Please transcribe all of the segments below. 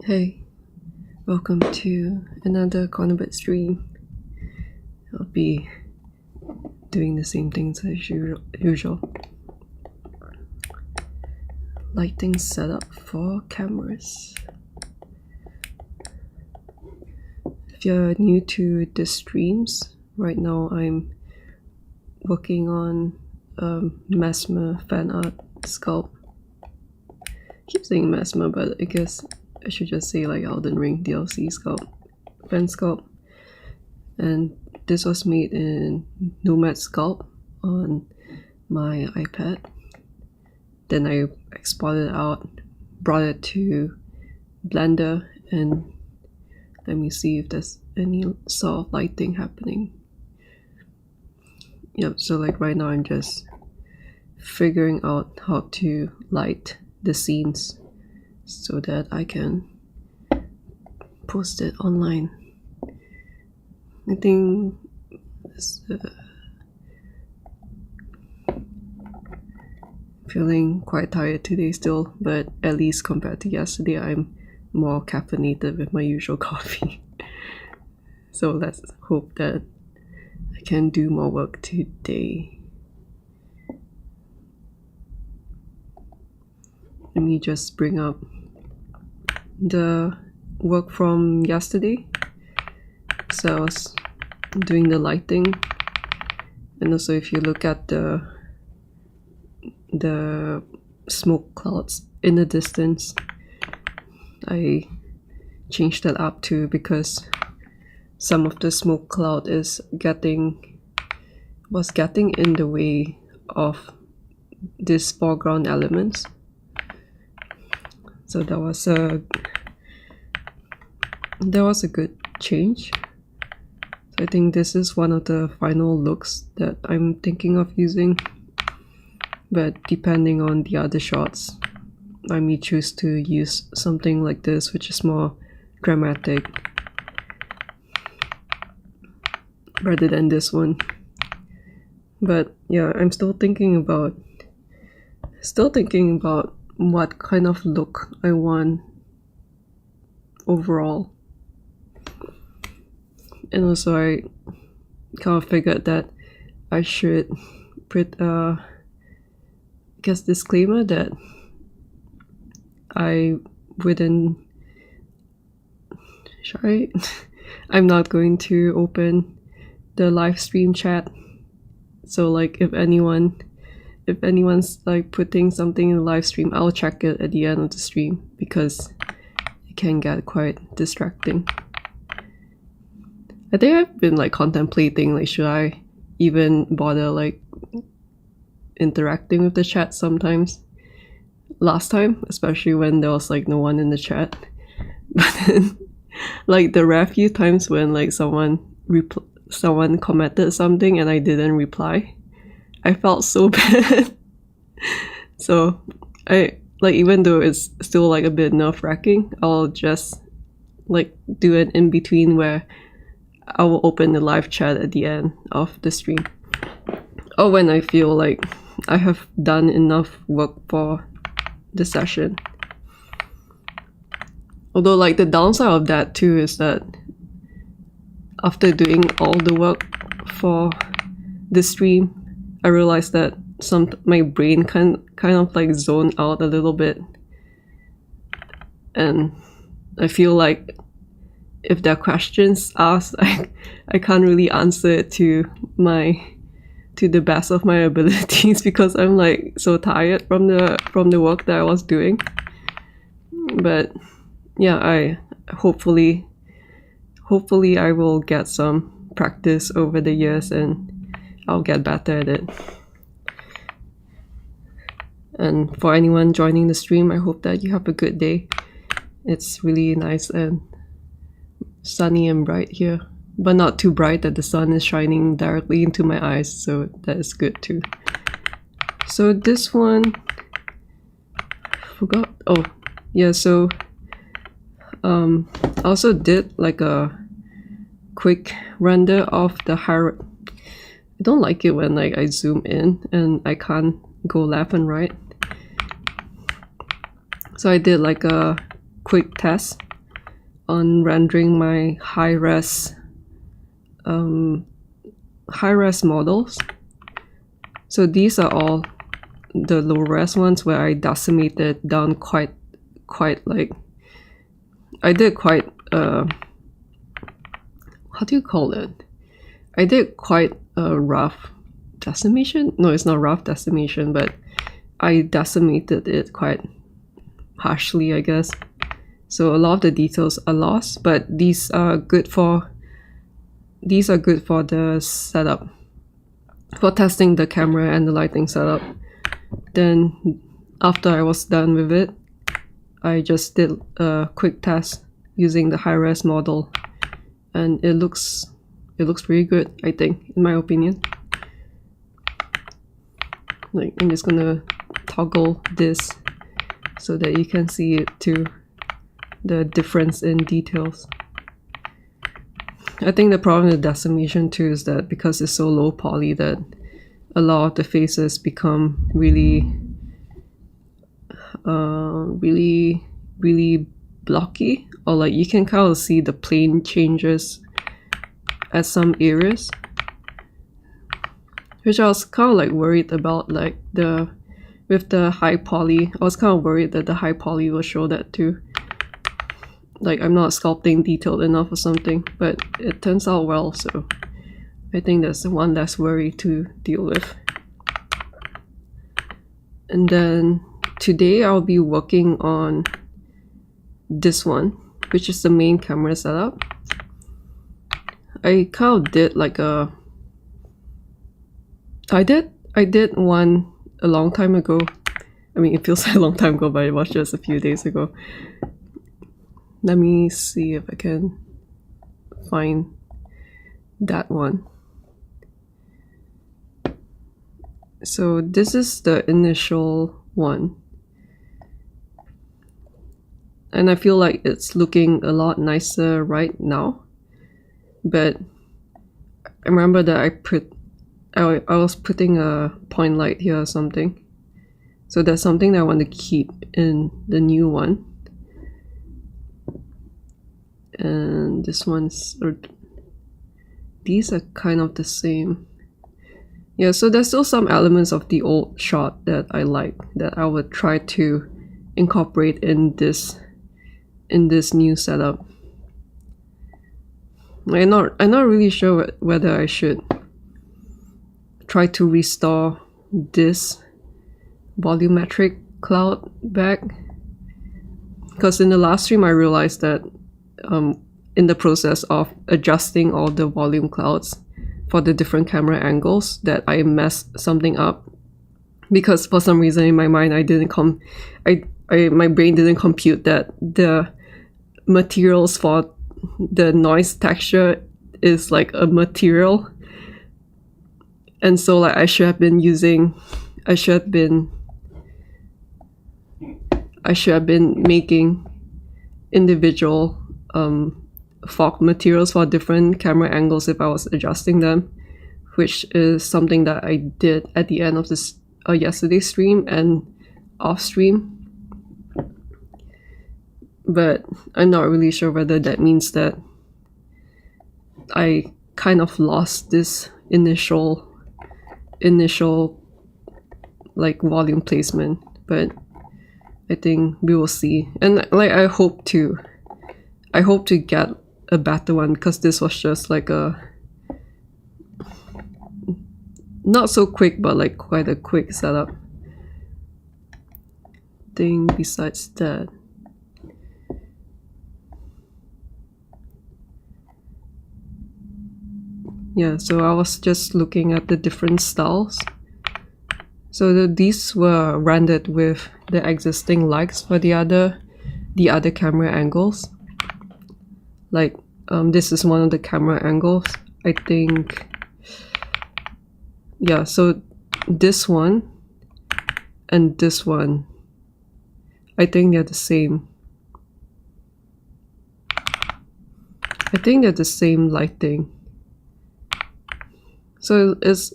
Hey, welcome to another Cornerbit stream. I'll be doing the same things as usual. Lighting setup for cameras. If you're new to the streams, right now I'm working on Messmer fan art sculpt. I keep saying Messmer, but I guess I should just say like Elden Ring DLC sculpt, fan sculpt. And this was made in nomad sculpt on my iPad. Then I exported it out, brought it to Blender, and let me see if there's any sort of lighting happening. Yep, so like right now I'm just figuring out how to light the scenes so that I can post it online. I think feeling quite tired today still, but at least compared to yesterday I'm more caffeinated with my usual coffee. So let's hope that I can do more work today. Let me just bring up the work from yesterday. So I was doing the lighting, and also if you look at the smoke clouds in the distance, I changed that up too because some of the smoke cloud was getting in the way of these foreground elements. So that was a good change. So I think this is one of the final looks that I'm thinking of using, but depending on the other shots, I may choose to use something like this, which is more dramatic, rather than this one. But yeah, I'm still thinking about what kind of look I want overall. And also I kind of figured that I should put disclaimer that I'm not going to open the live stream chat. So like if anyone's like putting something in the live stream, I'll check it at the end of the stream because it can get quite distracting. I think I've been like contemplating like should I even bother like interacting with the chat sometimes. Last time, especially when there was like no one in the chat. But then like the rare few times when like someone commented something and I didn't reply, I felt so bad. So I like, even though it's still like a bit nerve-wracking, I'll just like do an in-between where I will open the live chat at the end of the stream, or when I feel like I have done enough work for the session. Although like the downside of that too is that after doing all the work for the stream, I realized that my brain kind of like zoned out a little bit, and I feel like if there are questions asked, I can't really answer it to the best of my abilities because I'm like so tired from the work that I was doing. But yeah, I hopefully I will get some practice over the years and I'll get better at it. And for anyone joining the stream, I hope that you have a good day. It's really nice and sunny and bright here, but not too bright that the sun is shining directly into my eyes, so that is good too. So this one, forgot. Oh yeah, so I also did like a quick render of the hierarchy. I don't like it when like I zoom in and I can't go left and right. So I did like a quick test on rendering my high-res models. So these are all the low-res ones where I decimated down quite like, I did quite how do you call it? I did quite a rough decimation. No, it's not rough decimation, but I decimated it quite harshly, I guess. So a lot of the details are lost, but these are good for the setup, for testing the camera and the lighting setup. Then after I was done with it, I just did a quick test using the high-res model, and it looks pretty good, I think, in my opinion. Like, I'm just gonna toggle this so that you can see it too, the difference in details. I think the problem with decimation too is that because it's so low poly, that a lot of the faces become really blocky, or like you can kind of see the plane changes at some areas, which I was kind of like worried about. Like with the high poly, I was kind of worried that the high poly will show that too. Like I'm not sculpting detailed enough or something, but it turns out well, so I think that's one less worry to deal with. And then today I'll be working on this one, which is the main camera setup. I kind of did like I did one a long time ago. I mean, it feels like a long time ago, but it was just a few days ago. Let me see if I can find that one. So this is the initial one. And I feel like it's looking a lot nicer right now. But I remember that I was putting a point light here or something. So that's something that I want to keep in the new one. And this one's, or these are kind of the same. Yeah, so there's still some elements of the old shot that I like, that I would try to incorporate in this new setup. I'm not really sure whether I should try to restore this volumetric cloud back, because in the last stream I realized that in the process of adjusting all the volume clouds for the different camera angles, that I messed something up, because for some reason in my mind my brain didn't compute that the materials for the noise texture is like a material, and so like I should have been making individual fog materials for different camera angles if I was adjusting them, which is something that I did at the end of this yesterday's stream and off stream. But I'm not really sure whether that means that I kind of lost this initial like volume placement, but I think we will see. And like I hope to get a better one, because this was just like a not so quick, but like quite a quick setup thing. Besides that, yeah, so I was just looking at the different styles. So these were rendered with the existing lights for the other camera angles. Like this is one of the camera angles, I think. Yeah, so this one and this one, I think they're the same. I think they're the same lighting. So it's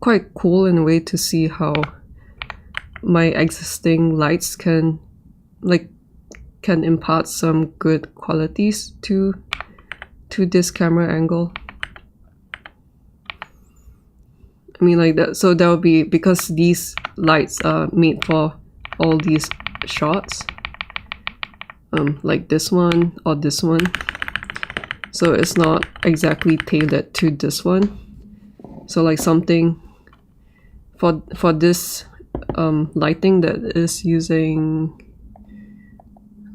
quite cool in a way to see how my existing lights can like can impart some good qualities to this camera angle. I mean, like that. So that will be because these lights are made for all these shots, like this one or this one. So it's not exactly tailored to this one. So like something for this lighting that is using,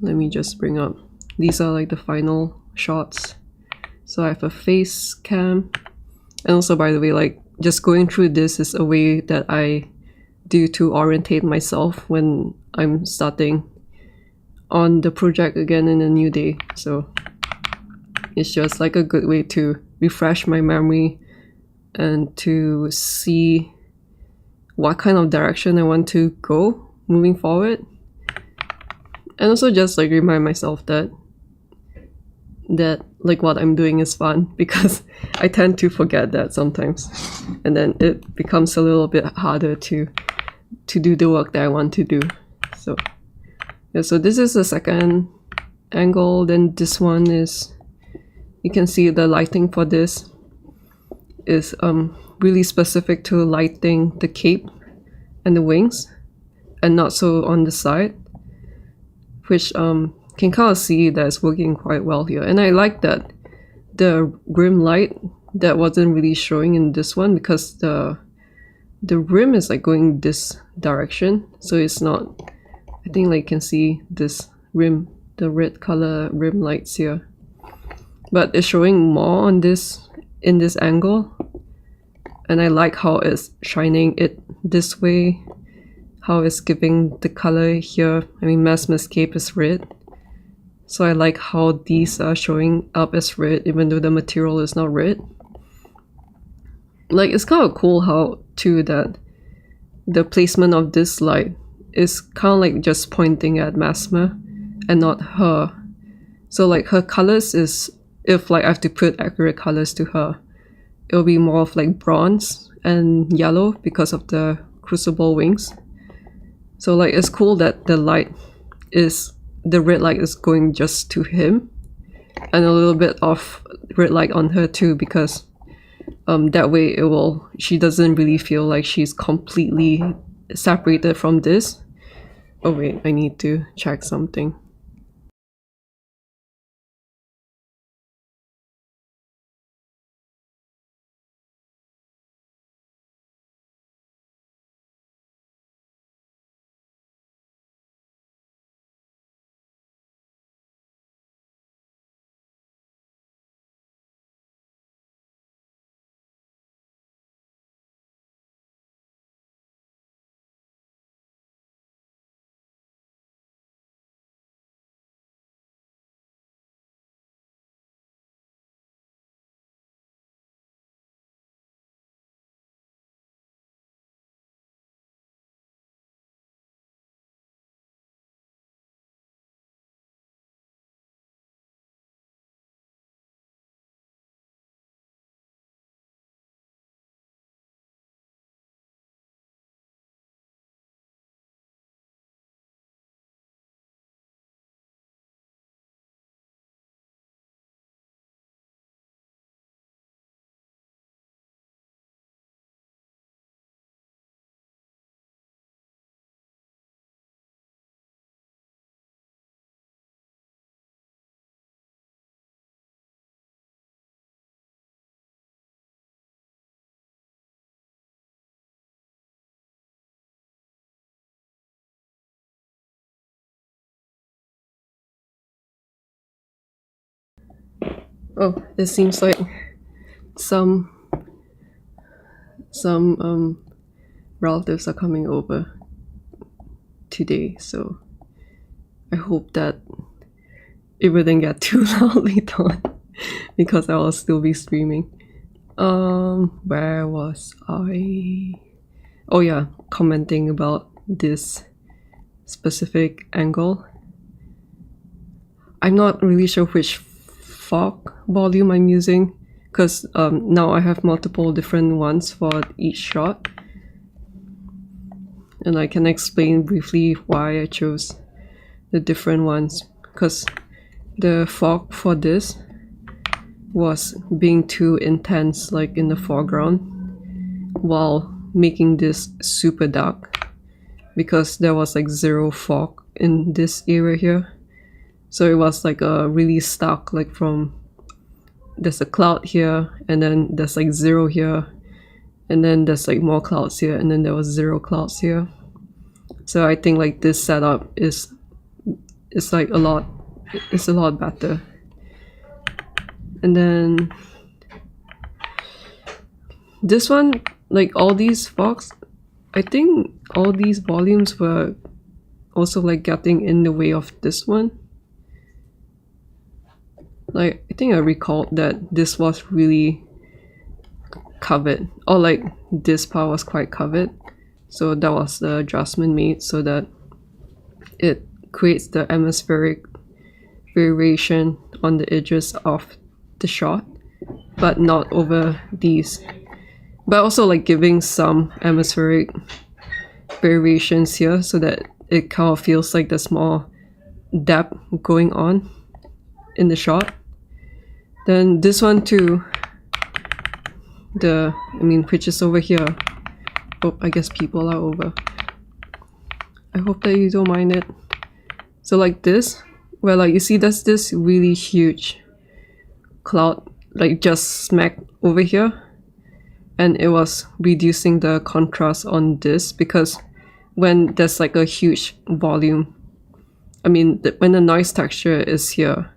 let me just bring up, these are like the final shots. So I have a face cam, and also, by the way, like just going through this is a way that I do to orientate myself when I'm starting on the project again in a new day. So it's just like a good way to refresh my memory and to see what kind of direction I want to go moving forward. And also just like remind myself that like what I'm doing is fun, because I tend to forget that sometimes, and then it becomes a little bit harder to do the work that I want to do. So yeah, so this is the second angle. Then this one is, you can see the lighting for this is really specific to lighting the cape and the wings, and not so on the side, which can kind of see that it's working quite well here. And I like that the rim light that wasn't really showing in this one, because the rim is like going this direction, so it's not, I think like you can see this rim, the red color rim lights here, but it's showing more on this in this angle. And I like how it's shining it this way, how it's giving the color here. I mean, Messmer's cape is red, so I like how these are showing up as red even though the material is not red. Like, it's kind of cool how too that the placement of this light is kind of like just pointing at Messmer and not her. So like her colors is, if like I have to put accurate colors to her, it'll be more of like bronze and yellow because of the crucible wings. So like it's cool that the light is, the red light is going just to him, and a little bit of red light on her too, because that way it will, she doesn't really feel like she's completely separated from this. Oh wait, I need to check something. Oh, it seems like some relatives are coming over today, so I hope that it wouldn't get too loud later on, because I will still be streaming. Where was I? Oh yeah, commenting about this specific angle. I'm not really sure which fog volume I'm using, because now I have multiple different ones for each shot, and I can explain briefly why I chose the different ones. because the fog for this was being too intense, like in the foreground, while making this super dark, because there was like zero fog in this area here. So it was like a really stark, like from there's a cloud here, and then there's like zero here, and then there's like more clouds here, and then there was zero clouds here. So I think like this setup is like a lot better. And then this one, like all these fogs, I think all these volumes were also like getting in the way of this one. Like I think I recalled that this was really covered, or like this part was quite covered, so that was the adjustment made so that it creates the atmospheric variation on the edges of the shot, but not over these, but also like giving some atmospheric variations here so that it kind of feels like there's more depth going on in the shot. Then this one too, which is over here. Oh, I guess people are over. I hope that you don't mind it. So like this, where like you see there's this really huge cloud like just smack over here, and it was reducing the contrast on this, because when there's like a huge volume, when the noise texture is here,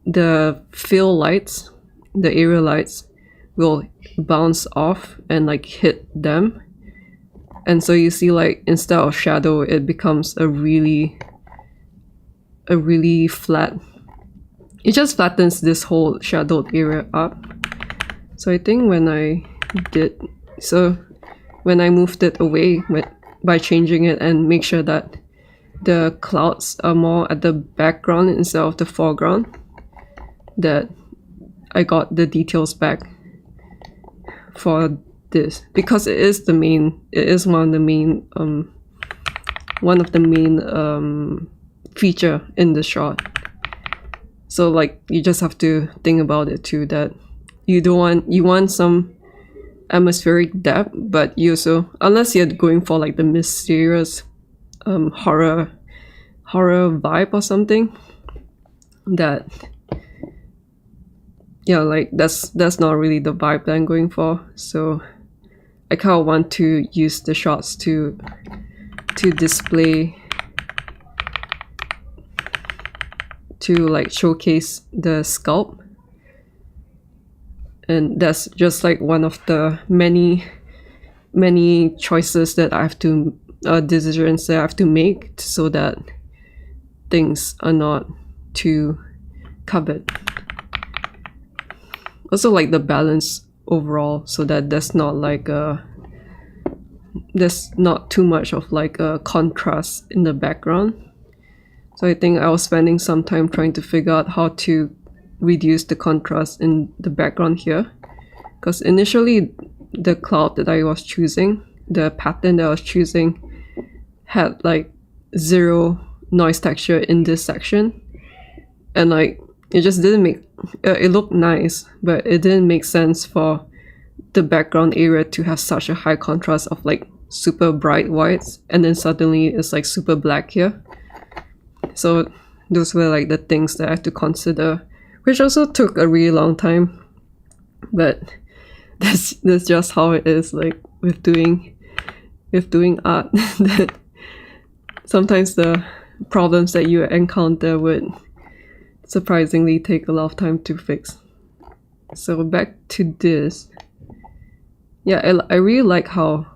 the fill lights, the area lights will bounce off and like hit them, and so you see like instead of shadow it becomes a really flat, it just flattens this whole shadowed area up. So I think when I moved it away by changing it and make sure that the clouds are more at the background instead of the foreground, that I got the details back for this, because it is one of the main feature in the shot. So like you just have to think about it too, that you want some atmospheric depth, but you also, unless you're going for like the mysterious horror vibe or something, that like that's not really the vibe that I'm going for. So I kind of want to use the shots to display, to like showcase the sculpt, and that's just like one of the many choices that I have to decisions that I have to make so that things are not too covered. Also like the balance overall, so that there's not too much of like a contrast in the background. So I think I was spending some time trying to figure out how to reduce the contrast in the background here, because initially the cloud that I was choosing, the pattern that I was choosing, had like zero noise texture in this section, and like it just didn't make it looked nice, but it didn't make sense for the background area to have such a high contrast of like super bright whites, and then suddenly it's like super black here. So those were like the things that I had to consider, which also took a really long time, but that's just how it is, like with doing art. That sometimes the problems that you encounter would surprisingly take a lot of time to fix. So back to this. Yeah, I really like how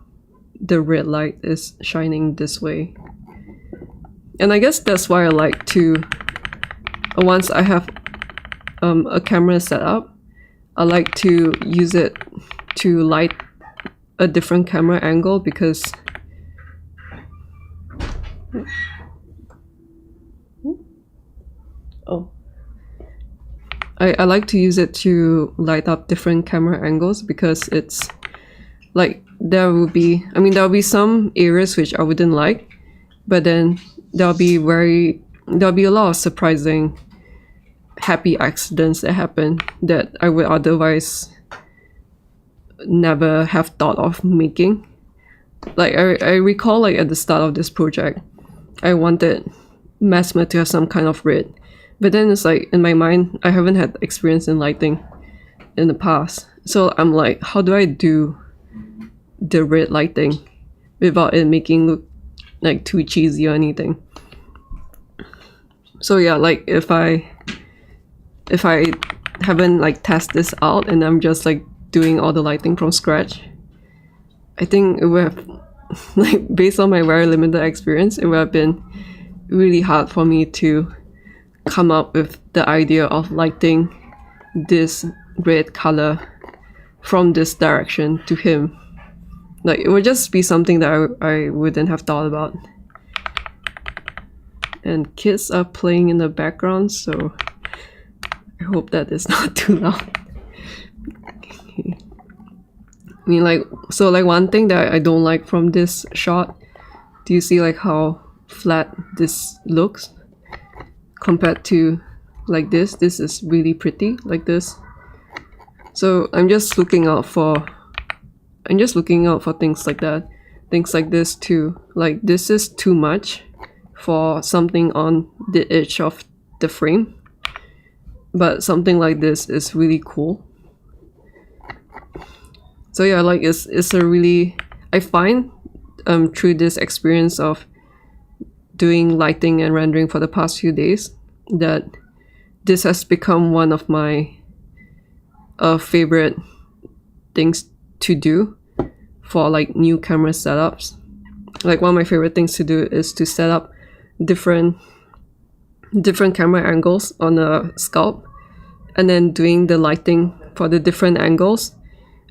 the red light is shining this way. And I guess that's why I like to, once I have a camera set up, I like to use it to light a different camera angle, because I like to use it to light up different camera angles, because it's like there'll be some areas which I wouldn't like, but then there'll be very there'll be a lot of surprising happy accidents that happen that I would otherwise never have thought of making. Like I recall, like at the start of this project, I wanted Messmer to have some kind of red, but then it's like in my mind I haven't had experience in lighting in the past, so I'm like, how do I do the red lighting without it making look like too cheesy or anything? So yeah, like if I haven't like tested this out and I'm just like doing all the lighting from scratch, I think it would have, like based on my very limited experience, it would have been really hard for me to come up with the idea of lighting this red color from this direction to him. Like it would just be something that I wouldn't have thought about. And kids are playing in the background, so I hope that is not too loud. Okay. I mean, like, so like one thing that I don't like from this shot, do you see like how flat this looks compared to like this? This is really pretty like this. So I'm just looking out for things like that, things like this too. Like this is too much for something on the edge of the frame, but something like this is really cool. So yeah, like it's a really, I find through this experience of doing lighting and rendering for the past few days that this has become one of my favorite things to do for like new camera setups. Like one of my favorite things to do is to set up different camera angles on a sculpt and then doing the lighting for the different angles.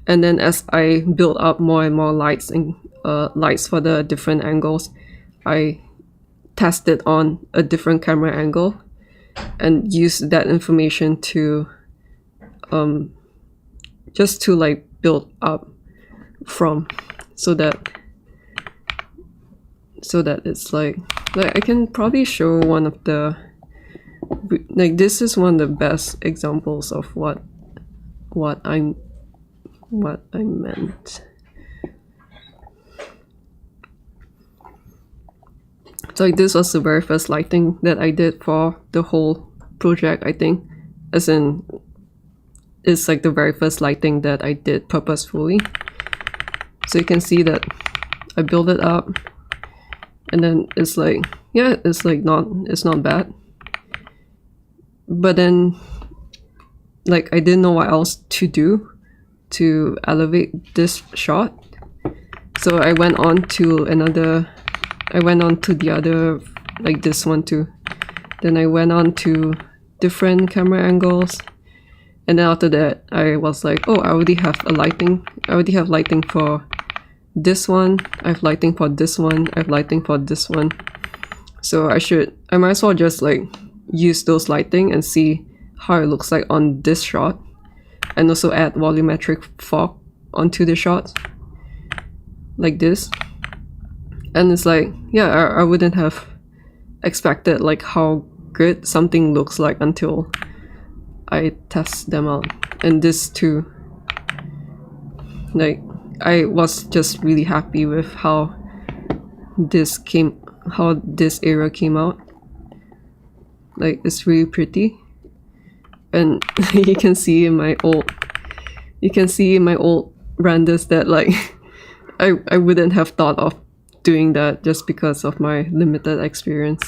And then as I build up more and more lights and lights for the different angles, I test it on a different camera angle and use that information to just to like build up from, so that it's like I can probably show one of the, like this is one of the best examples of what I meant. So like this was the very first lighting that I did for the whole project, I think. As in, it's like the very first lighting that I did purposefully. So you can see that I build it up and then it's like, yeah, it's like it's not bad. But then like I didn't know what else to do to elevate this shot. So I went on to the other, like this one too. Then I went on to different camera angles. And then after that, I was like, oh, I already have lighting for this one. I have lighting for this one. I have lighting for this one. So I might as well just like use those lighting and see how it looks like on this shot. And also add volumetric fog onto the shot. Like this. And it's like, yeah, I wouldn't have expected like how good something looks like until I test them out. And this too, like I was just really happy with how this area came out. Like it's really pretty. And you can see in my old renders that like I wouldn't have thought of doing that just because of my limited experience.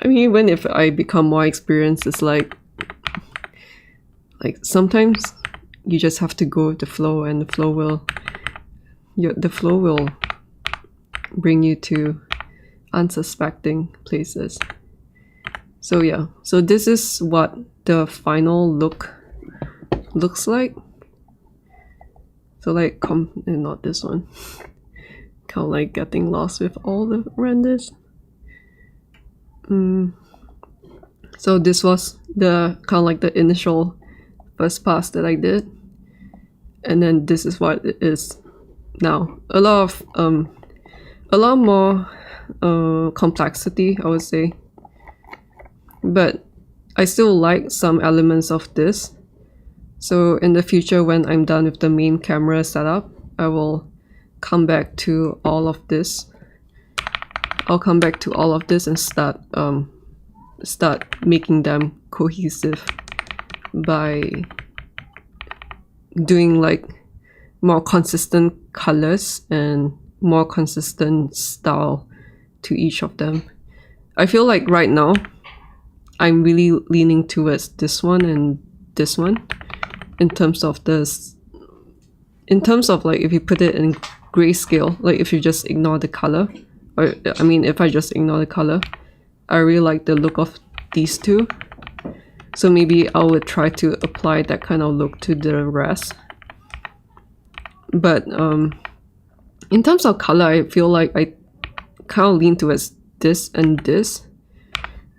I mean, even if I become more experienced, it's like sometimes you just have to go with the flow, and the flow will bring you to unsuspecting places. So yeah, so this is what the final look looks like. So like, not this one. Kind of like getting lost with all the renders. So this was the kind of like the initial first pass that I did, and then this is what it is now. A lot more complexity, I would say. But I still like some elements of this. So in the future, when I'm done with the main camera setup, I will come back to all of this. I'll come back to all of this and start making them cohesive by doing like more consistent colors and more consistent style to each of them. I feel like right now I'm really leaning towards this one and this one in terms of this, in terms of like if you put it in grayscale, like if you just ignore the color, or I mean if I just ignore the color, I really like the look of these two. So maybe I would try to apply that kind of look to the rest. But in terms of color, I feel like I kind of lean towards this and this,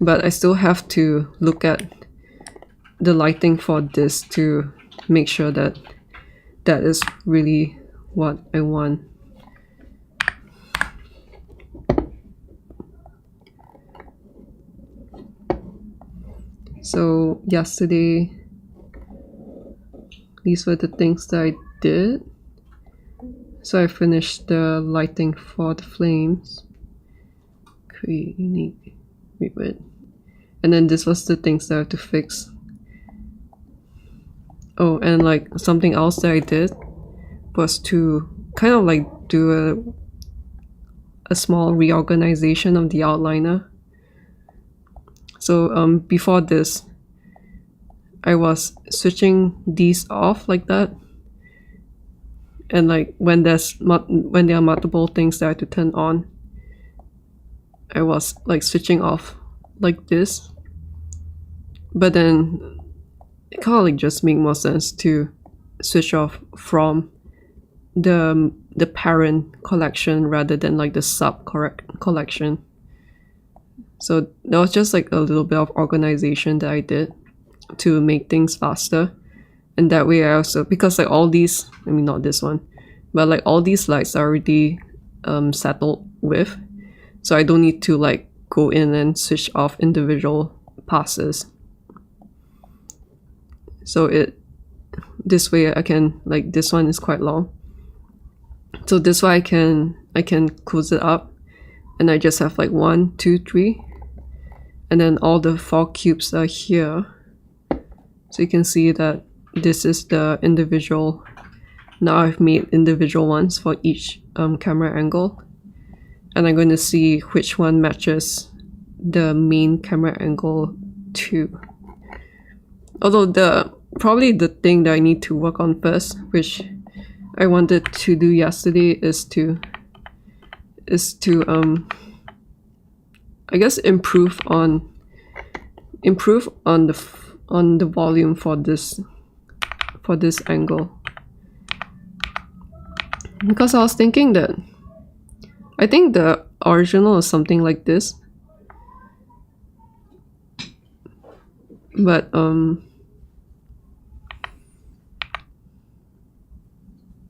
but I still have to look at the lighting for this to make sure that that is really what I want. So yesterday, these were the things that I did. So I finished the lighting for the flames. Create unique read. And then this was the things that I have to fix. Oh, and like something else that I did was to kind of like do a small reorganization of the outliner. So before this, I was switching these off like that. And like when there are multiple things that I have to turn on, I was like switching off like this. But then it kind of like just make more sense to switch off from the parent collection rather than like the sub collection. So that was just like a little bit of organization that I did to make things faster. And that way I also, because like all these, I mean not this one, but like all these lights are already settled with. So I don't need to like go in and switch off individual passes. So this way I can, like this one is quite long. So this way I can close it up and I just have like 1, 2, 3. And then all the 4 cubes are here. So you can see that this is the individual. Now I've made individual ones for each camera angle. And I'm going to see which one matches the main camera angle too. Although probably the thing that I need to work on first, which I wanted to do yesterday, is to I guess improve on the volume for this angle, because I was thinking that I think the original is something like this, but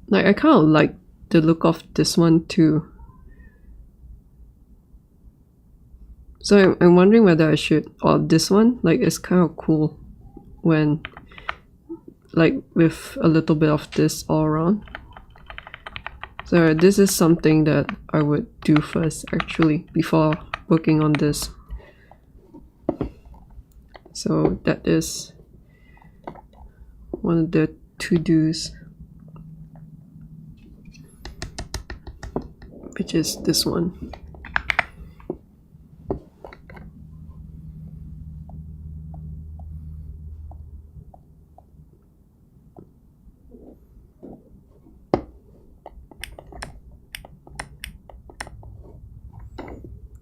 like I kind of like the look of this one too. So I'm wondering whether I should, or this one, like it's kind of cool when like with a little bit of this all around. So this is something that I would do first actually before working on this. So that is one of the to-dos, which is this one.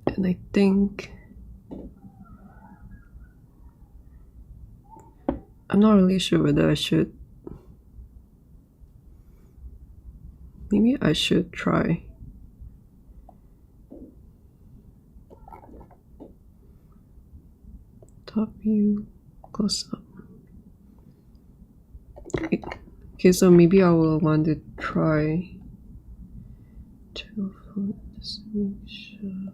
And I think I'm not really sure whether I should. Maybe I should try. Top view, close up. Okay, so maybe I will want to try channel focus. Just make sure.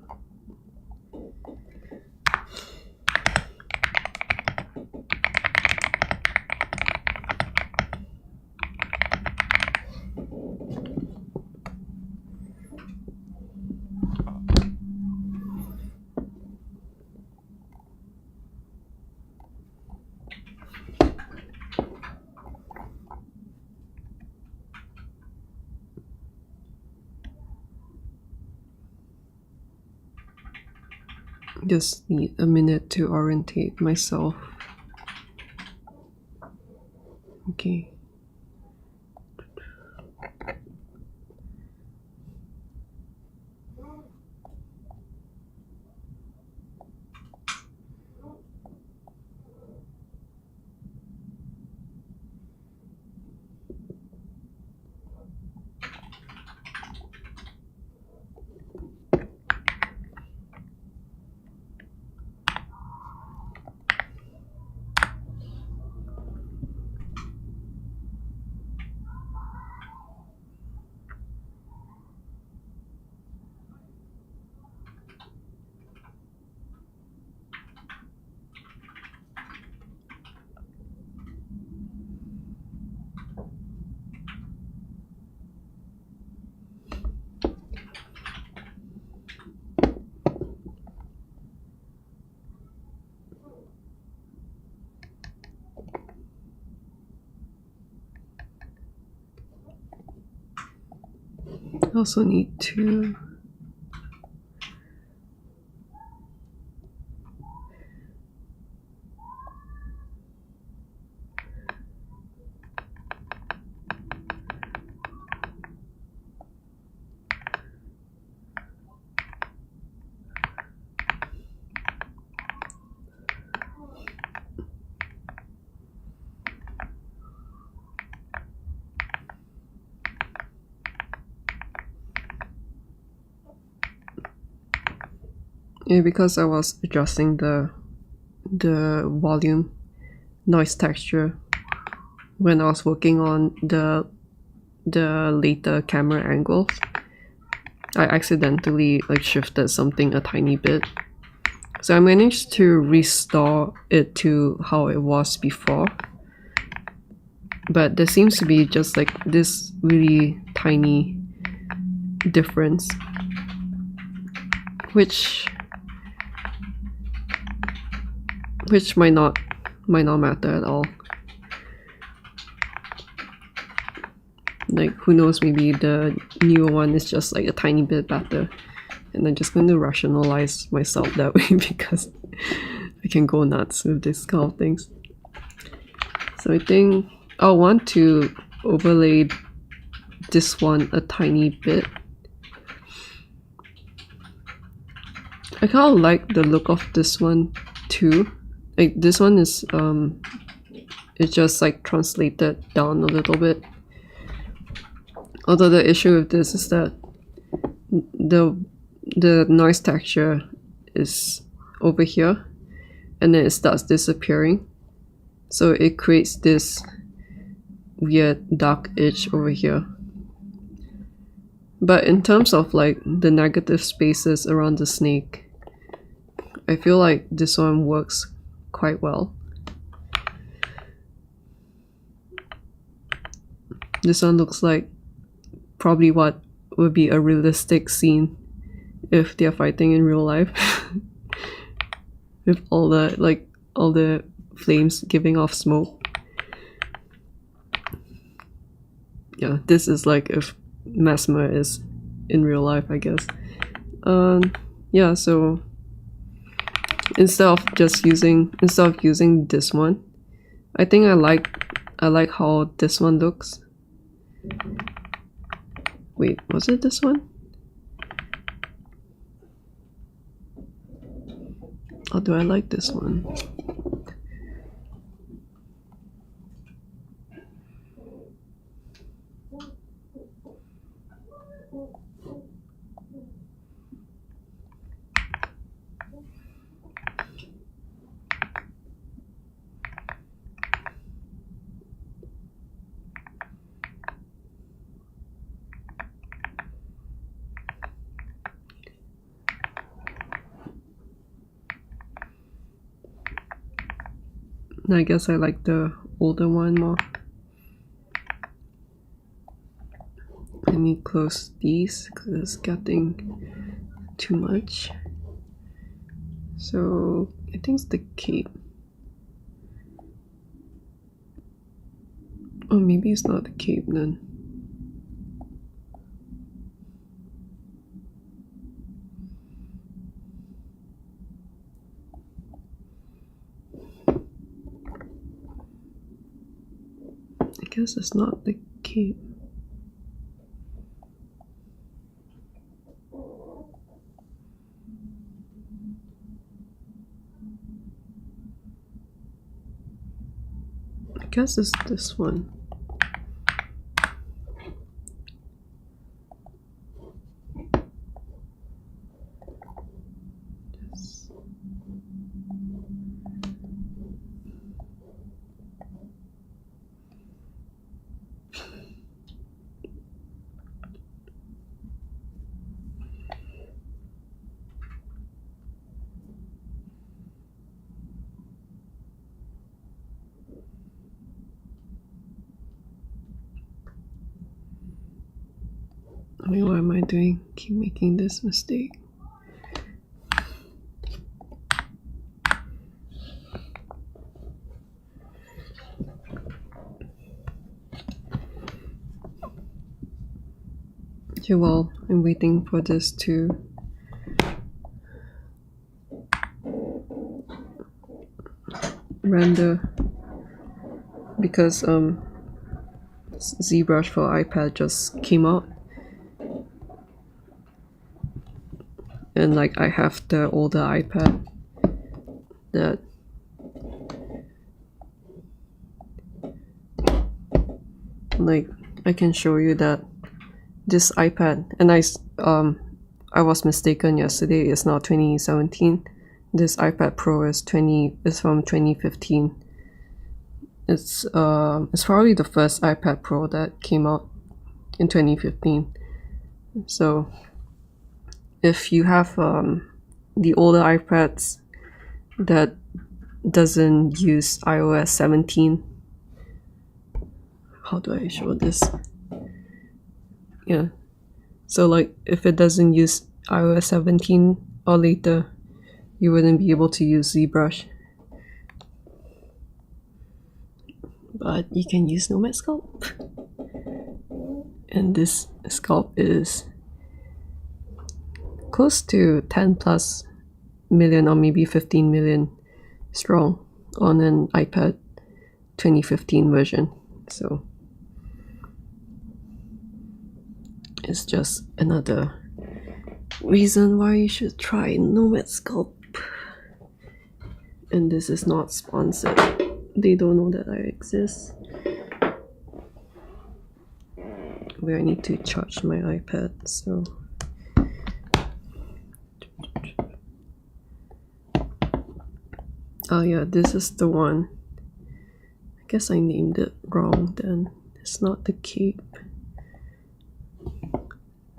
Just need a minute to orientate myself. Okay. I also need to because I was adjusting the volume noise texture when I was working on the later camera angles, I accidentally like shifted something a tiny bit. So I managed to restore it to how it was before. But there seems to be just like this really tiny difference, which might not matter at all. Like, who knows, maybe the newer one is just like a tiny bit better, and I'm just going to rationalize myself that way because I can go nuts with this kind of things. So I think I'll want to overlay this one a tiny bit. I kind of like the look of this one too. Like, this one is it's just like translated down a little bit. Although the issue with this is that the noise texture is over here and then it starts disappearing, so it creates this weird dark edge over here. But in terms of like the negative spaces around the snake, I feel like this one works quite well. This one looks like probably what would be a realistic scene if they're fighting in real life. With all the flames giving off smoke. Yeah, this is like if Messmer is in real life, I guess. Yeah, so instead of using this one, I think I like how this one looks. Wait, was it this one? Or do I like this one? And I guess I like the older one more. Let me close these because it's getting too much. So I think it's the cape. Or maybe it's not the cape then. I guess it's not the cape. I guess it's this one. I mean, what am I doing? Keep making this mistake. Okay, well, I'm waiting for this to render because ZBrush for iPad just came out. And like I have the older iPad that like I can show you that this iPad, and I was mistaken yesterday, it's now 2017. This iPad Pro is from 2015. It's probably the first iPad Pro that came out in 2015. So if you have the older iPads that doesn't use iOS 17, how do I show this? Yeah, so like if it doesn't use iOS 17 or later, you wouldn't be able to use ZBrush. But you can use Nomad Sculpt. And this sculpt is close to 10 plus million or maybe 15 million strong on an iPad 2015 version. So it's just another reason why you should try Nomad Sculpt. And this is not sponsored. They don't know that I exist. Where I need to charge my iPad, so oh yeah, this is the one. I guess I named it wrong then. It's not the cape.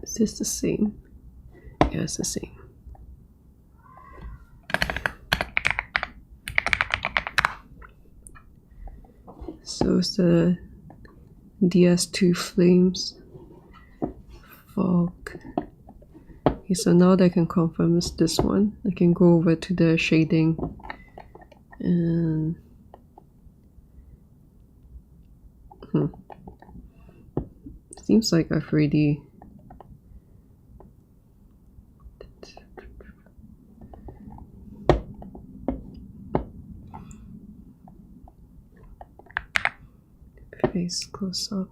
Is this the same? Yeah, it's the same. So it's the DS2 Flames Fog. Okay, so now that I can confirm it's this one, I can go over to the shading and seems like I've already face close up.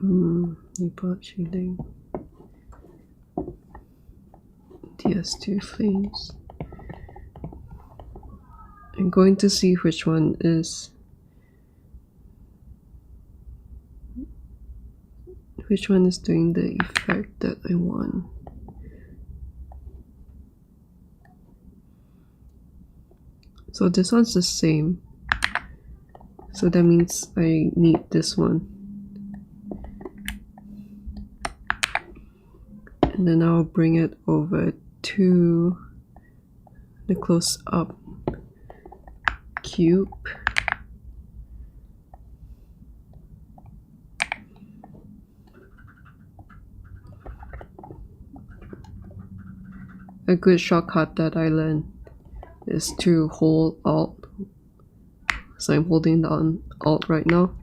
New part shading. DS2 Flames. I'm going to see which one is doing the effect that I want. So this one's the same. So that means I need this one. And then I'll bring it over to the close up cube. A good shortcut that I learned is to hold Alt. So I'm holding down Alt right now.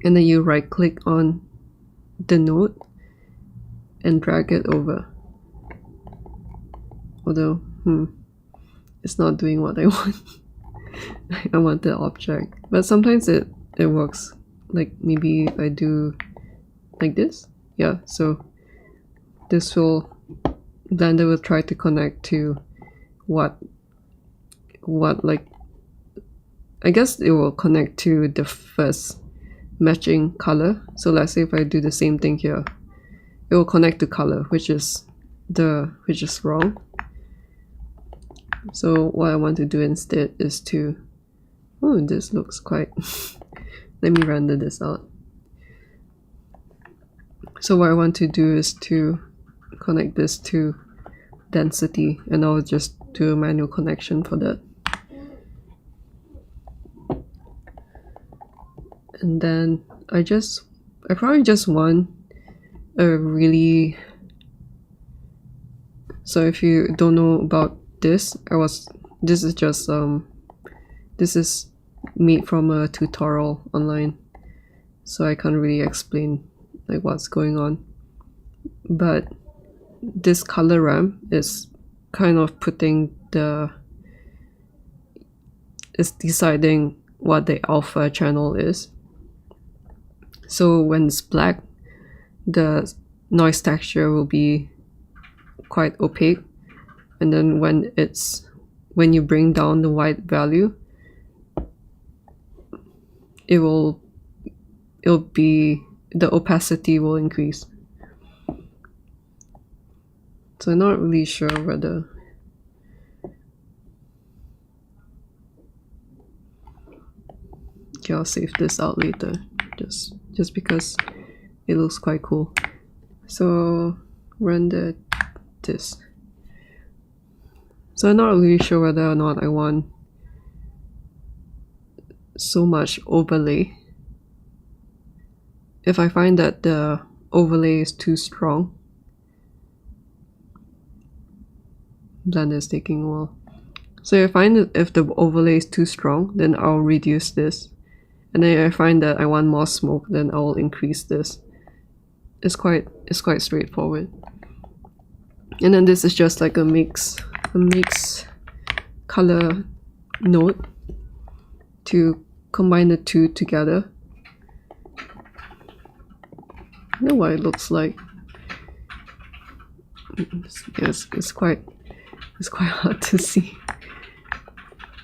And then you right click on the node and drag it over. Although, it's not doing what I want. I want the object. But sometimes it works. Like maybe if I do like this. Yeah, so this will, Blender will try to connect to what like, I guess it will connect to the first matching color. So let's say if I do the same thing here, it will connect to color, which is wrong. So what I want to do instead is to, this looks quite, let me render this out. So what I want to do is to connect this to density, and I'll just do a manual connection for that. And then I probably just want a really, so if you don't know about this, this is just this is made from a tutorial online, so I can't really explain like what's going on. But this color ramp is kind of it's deciding what the alpha channel is. So when it's black, the noise texture will be quite opaque, and then when you bring down the white value, it'll be, the opacity will increase. So I'm not really sure whether I'll save this out later, just because it looks quite cool. So render this. So I'm not really sure whether or not I want so much overlay. If I find that the overlay is too strong, Blender is taking a while. So if I find that if the overlay is too strong, then I'll reduce this. And then if I find that I want more smoke, then I'll increase this. It's quite straightforward. And then this is just like a mix color node to combine the two together. I know what it looks like. Yes, it's quite hard to see.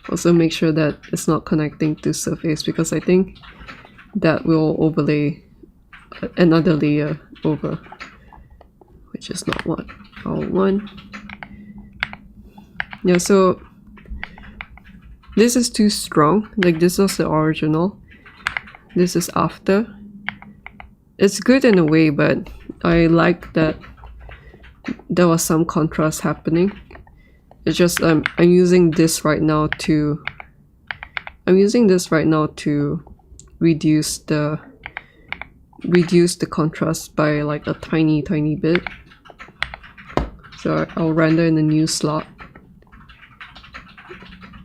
Also make sure that it's not connecting to surface, because I think that will overlay another layer over, which is not what I want. Yeah, so this is too strong. Like this was the original. This is after. It's good in a way, but I like that there was some contrast happening. It's just I'm using this right now to reduce the contrast by like a tiny bit. So I'll render in a new slot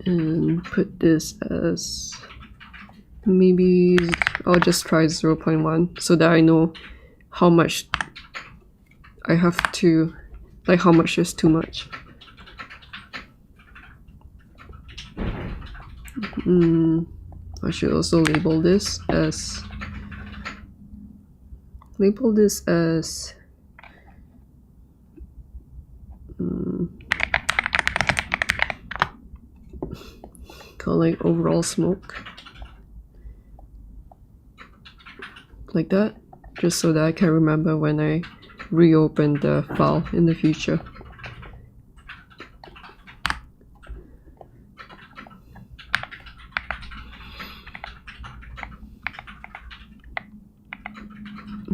and put this as, maybe I'll just try 0.1 so that I know how much I have to, like how much is too much. I should also label this as call like overall smoke, like that, just so that I can remember when I reopen the file in the future.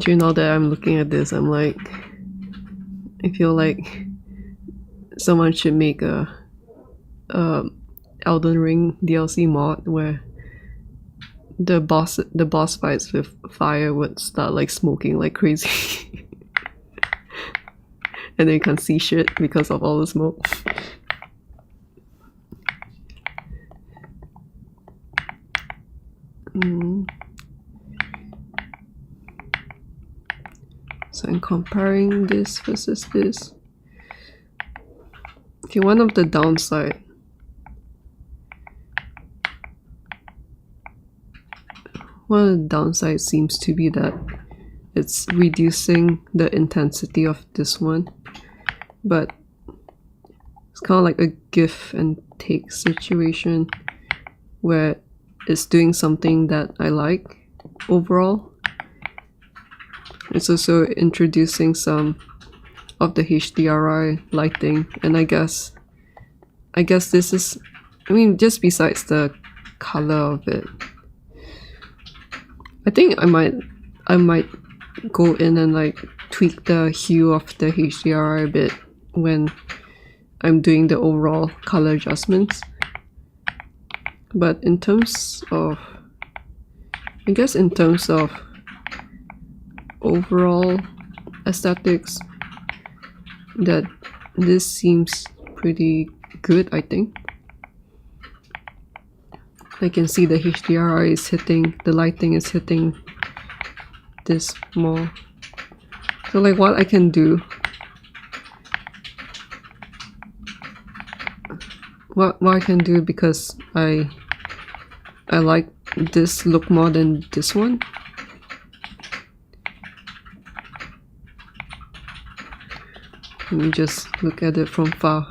You know that I'm looking at this, I'm like, I feel like someone should make a Elden Ring DLC mod where the boss fights with fire would start like smoking like crazy. And then you can't see shit because of all the smoke. So I'm comparing this versus this. Okay, one of the downside seems to be that it's reducing the intensity of this one, but it's kind of like a give and take situation where it's doing something that I like overall. It's also introducing some of the HDRI lighting, and I guess this is, I mean, just besides the color of it, I think I might go in and like tweak the hue of the HDRI a bit when I'm doing the overall color adjustments. But in terms of, I guess in terms of overall aesthetics, that this seems pretty good, I think. I can see the HDRI is hitting, the lighting is hitting this more. So like what I can do, what I can do, because I like this look more than this one. Let me just look at it from far.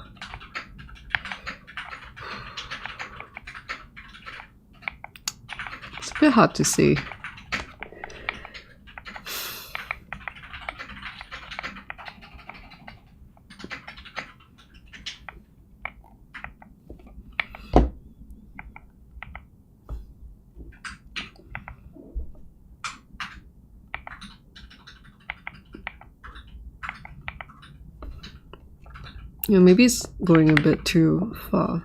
It's a bit hard to see. Yeah, maybe it's going a bit too far.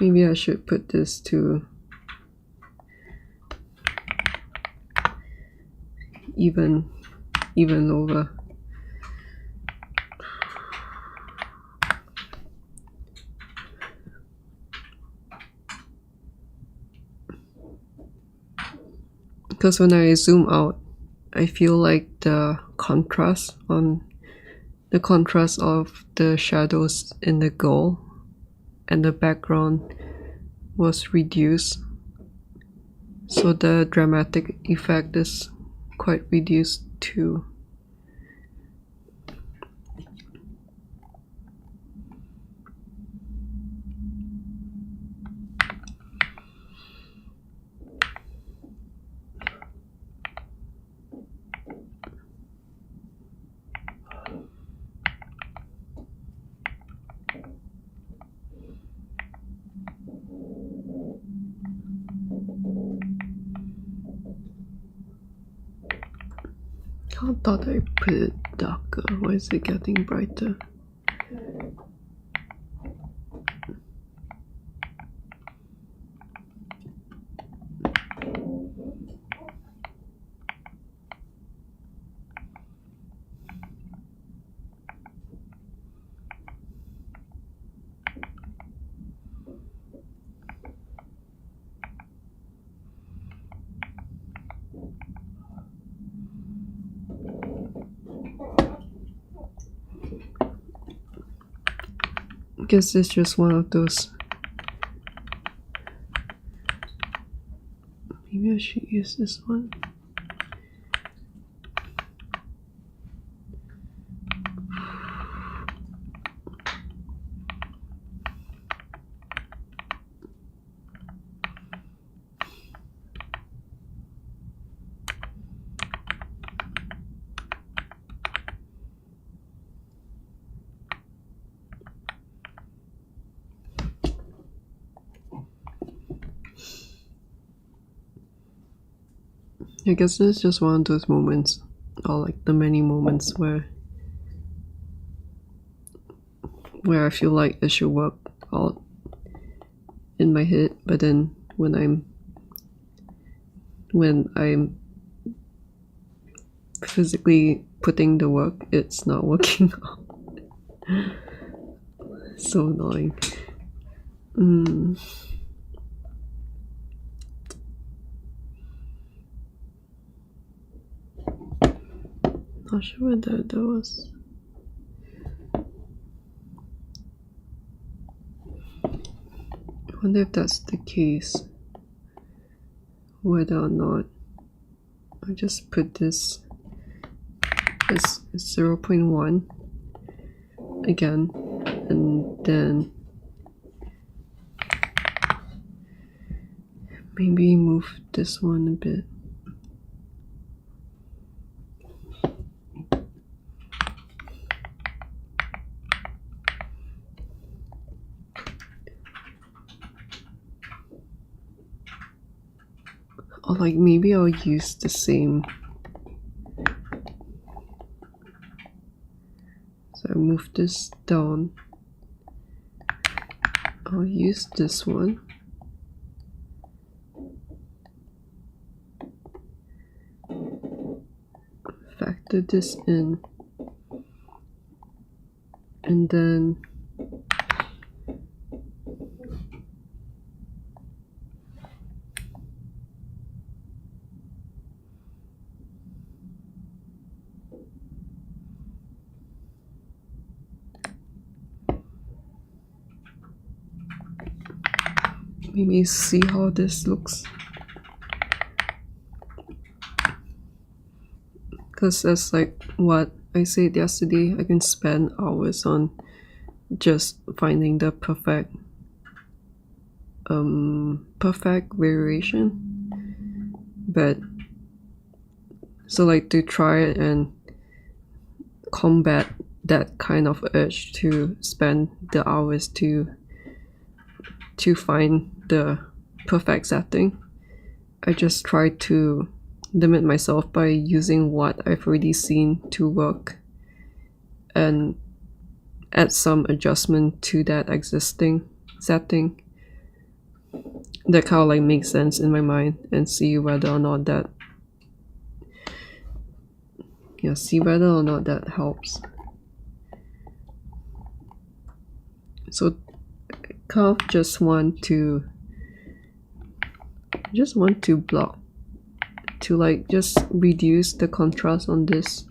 Maybe I should put this to even over. Because when I zoom out, I feel like the contrast of the shadows in the goal and the background was reduced, so the dramatic effect is quite reduced too. I thought I put it darker. Why is it getting brighter? I guess it's just one of those. Maybe I should use this one. I guess it's just one of those moments, or like the many moments where I feel like it should work out in my head, but then when I'm physically putting the work, it's not working out. So annoying. Not sure whether that was. I wonder if that's the case. Whether or not I just put this as 0.1 again, and then maybe move this one a bit. Or like maybe I'll use the same. So I move this down. I'll use this one. Factor this in. And then maybe see how this looks. Because that's like what I said yesterday, I can spend hours on just finding the perfect variation. But so like to try it and combat that kind of urge to spend the hours to find the perfect setting, I just try to limit myself by using what I've already seen to work and add some adjustment to that existing setting that kind of like makes sense in my mind, and see whether or not that helps. So I kind of just want to block to like just reduce the contrast on this.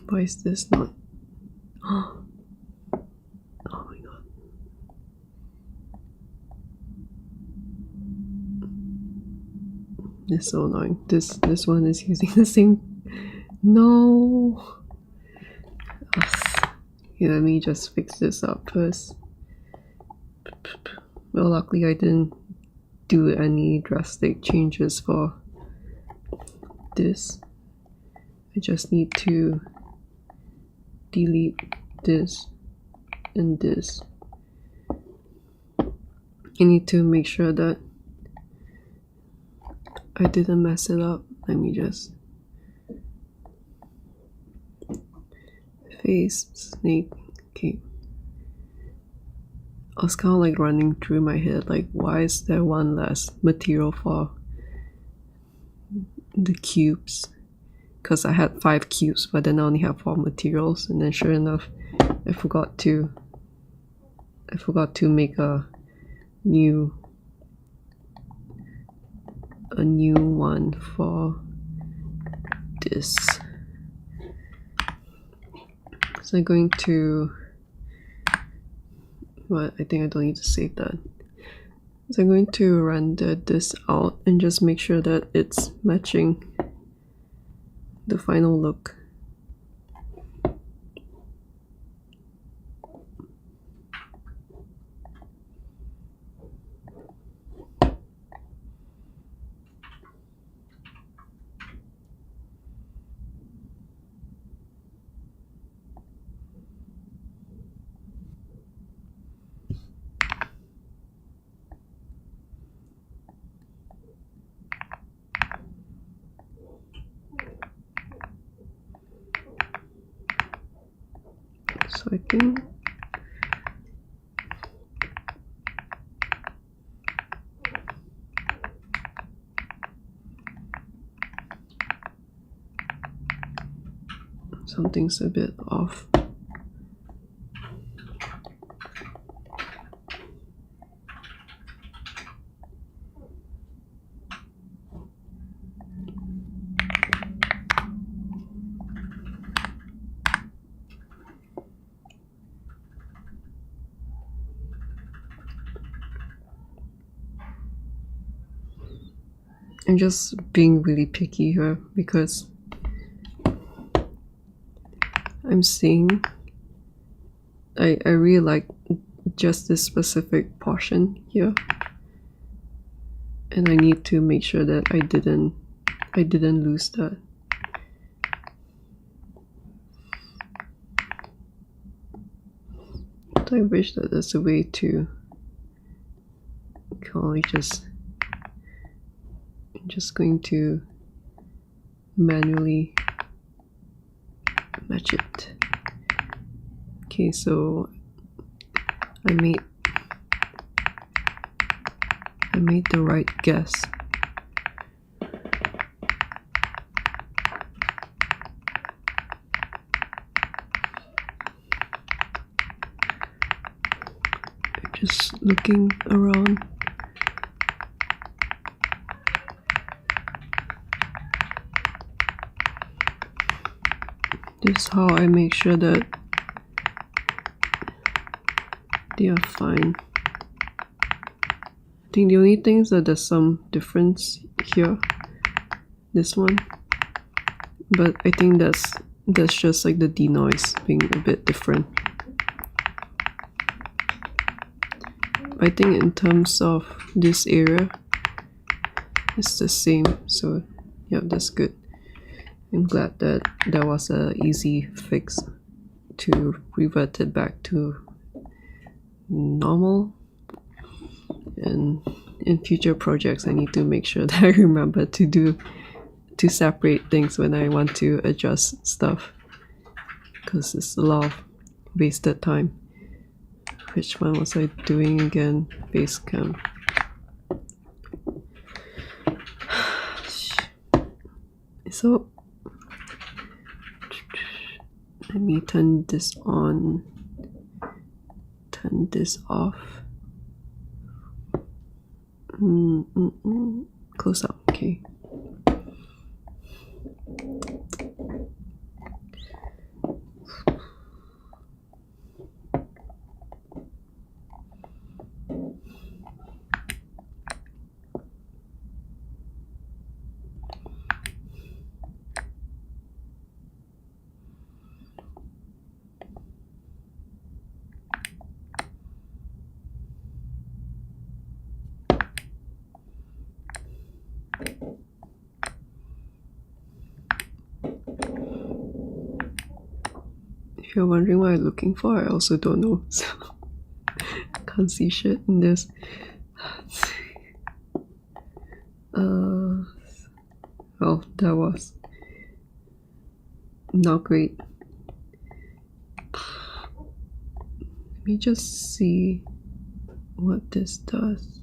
Why is this not? Oh my god. It's so annoying. This one is using the same. No. Okay, let me just fix this up first. Well, luckily I didn't do any drastic changes for this. I just need to delete this and this. I need to make sure that I didn't mess it up. Let me just face snake. Okay. I was kind of like running through my head, like, why is there one less material for the cubes? Because I had 5 cubes, but then I only have 4 materials, and then sure enough, I forgot to make a new one for this. So I'm going to, well, I think I don't need to save that. So I'm going to render this out and just make sure that it's matching the final look. So I think something's a bit off. I'm just being really picky here because I'm seeing I really like just this specific portion here, and I need to make sure that I didn't lose that. So I wish that there's a way to kind of just I'm just going to manually match it. Okay, so I made the right guess. Just looking around. This is how I make sure that they are fine. I think the only thing is that there's some difference here, this one, but I think that's just like the denoise being a bit different. I think in terms of this area, it's the same, so yeah, that's good. I'm glad that there was a easy fix to revert it back to normal. And in future projects, I need to make sure that I remember to separate things when I want to adjust stuff, because it's a lot of wasted time. Which one was I doing again? Base cam. So let me turn this on, turn this off. Close up, okay. If you're wondering what I'm looking for, I also don't know. So can't see shit in this. Well, that was not great. Let me just see what this does.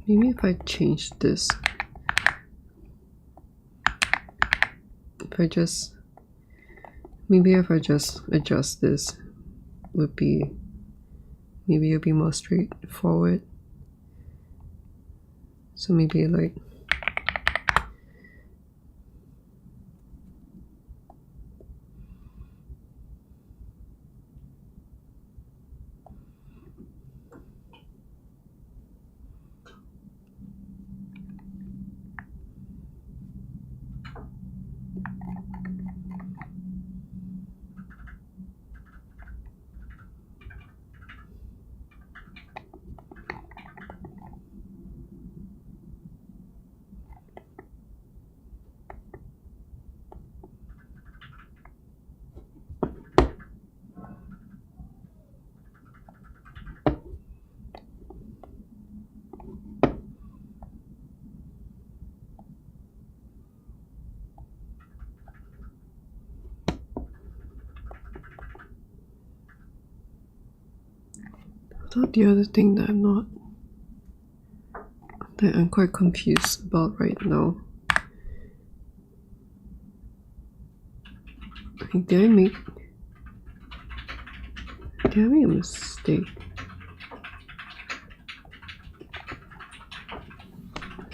Maybe if I change this, maybe if I just adjust this, maybe it'll be more straightforward. So maybe like the other thing that I'm quite confused about right now. Like, did I make a mistake?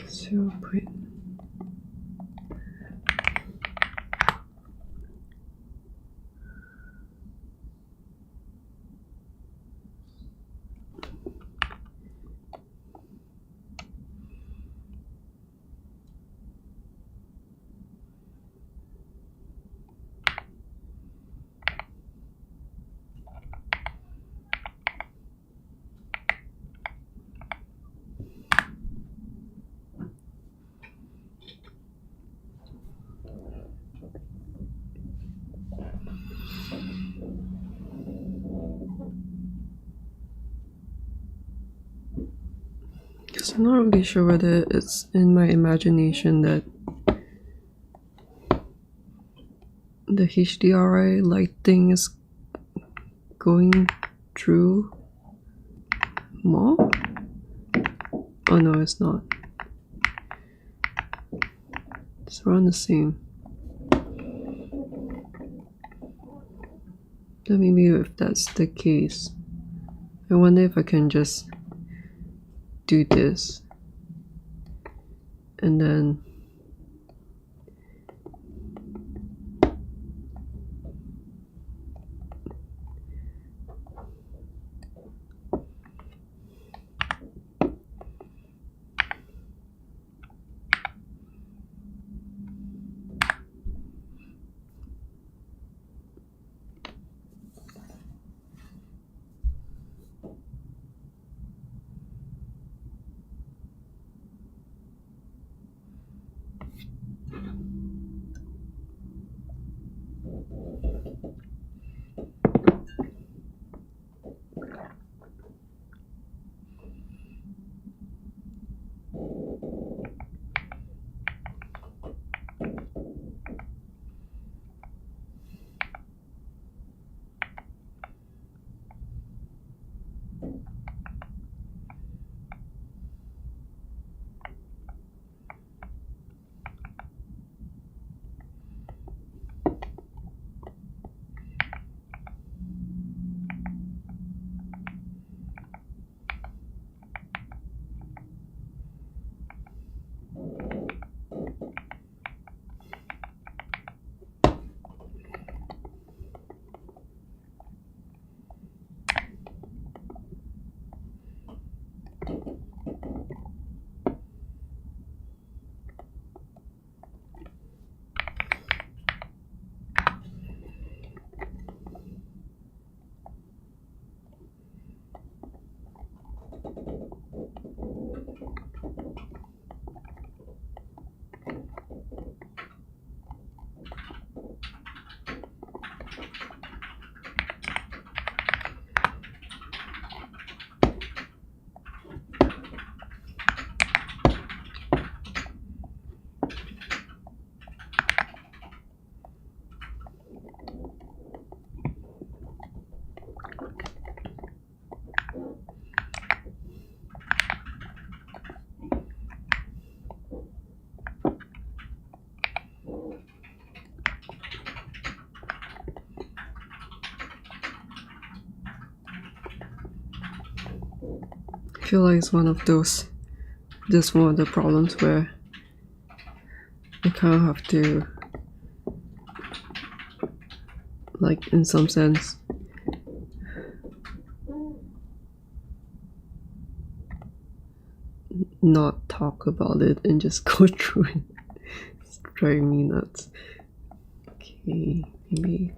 0. Because I'm not really sure whether it's in my imagination that the HDRI light thing is going through more. Oh no, it's not. It's around the same. Then maybe if that's the case, I wonder if I can just do this and then feel like it's one of those, this one of the problems where I kind of have to, like, in some sense, not talk about it and just go through it. It's driving me nuts. Okay, maybe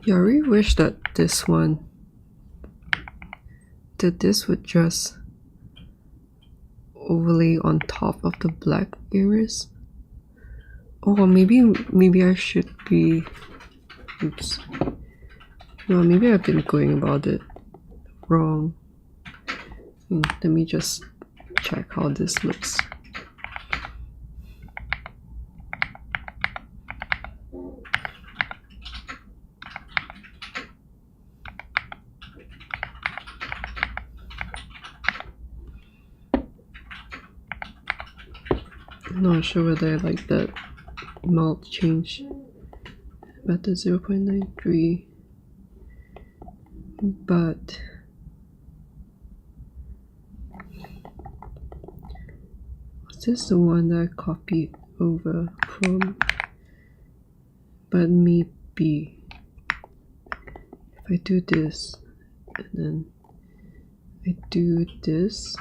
yeah, I really wish that this one, that this would just overlay on top of the black areas. Or maybe I should be, oops. No, maybe I've been going about it wrong. Let me just check how this looks. I'm not sure whether I like that mount change at the 0.93, but was this the one that I copied over from? But maybe if I do this and then I do this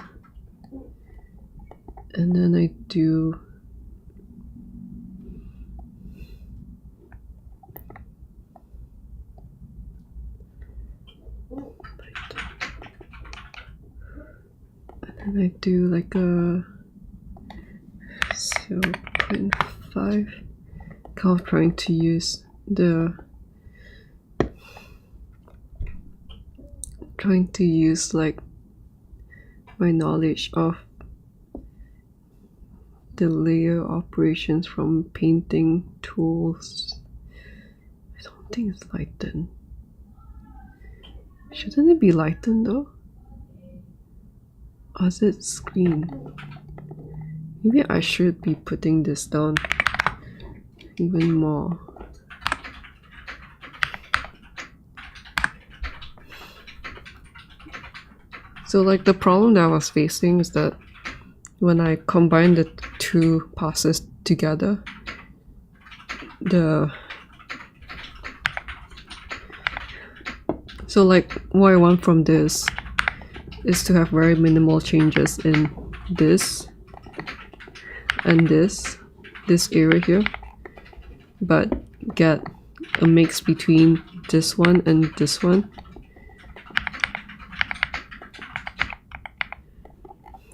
and then I do like a 0.5, kind of trying to use like my knowledge of the layer operations from painting tools. I don't think it's lightened. Shouldn't it be lightened though? Or is it screen? Maybe I should be putting this down even more. So like the problem that I was facing is that when I combine the two passes together, so like what I want from this is to have very minimal changes in this and this area here, but get a mix between this one and this one.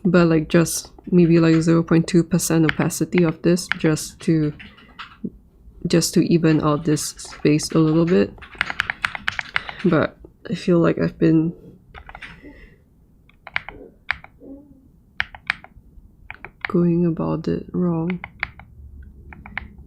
But like just maybe like 0.2% opacity of this just to even out this space a little bit. But I feel like I've been going about it wrong.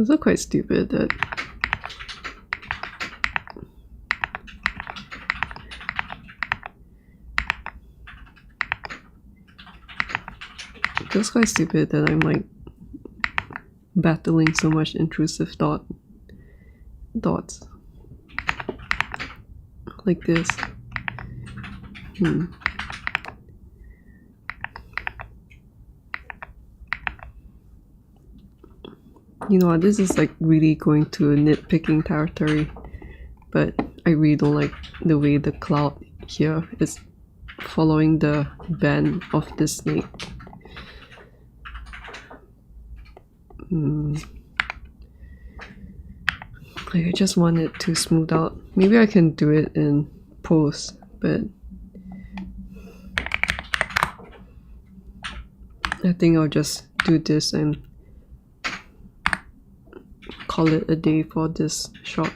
also quite stupid that I'm like battling so much intrusive thoughts like this. You know what, this is like really going to nitpicking territory, but I really don't like the way the cloud here is following the bend of the snake. Like, I just want it to smooth out. Maybe I can do it in post, but I think I'll just do this and call it a day for this shot.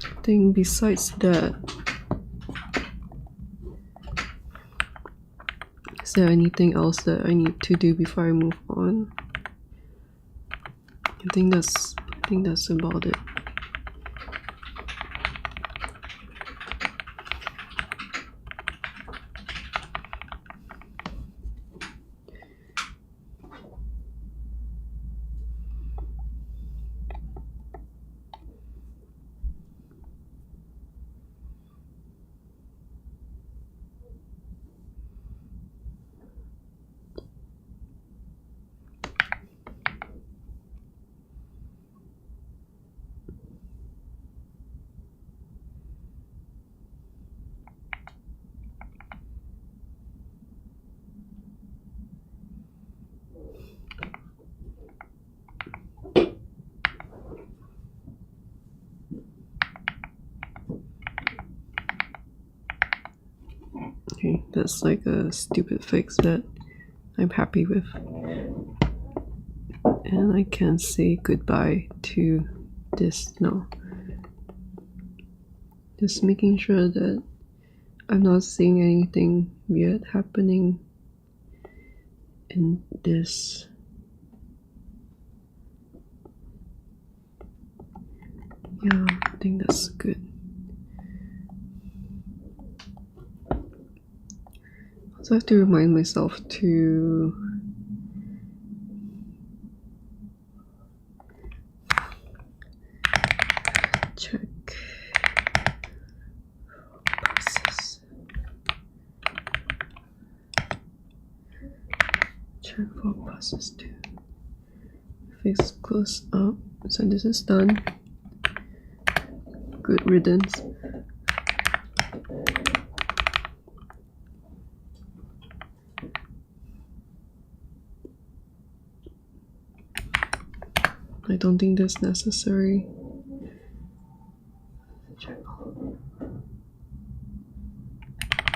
I think besides that, is there anything else that I need to do before I move on? I think that's about it. Okay, that's like a stupid fix that I'm happy with. And I can say goodbye to this now. Just making sure that I'm not seeing anything weird happening in this. Yeah, I think that's good. So I have to remind myself to check process. Check for process 2. Fix close up. So this is done. Good riddance. I don't think that's necessary.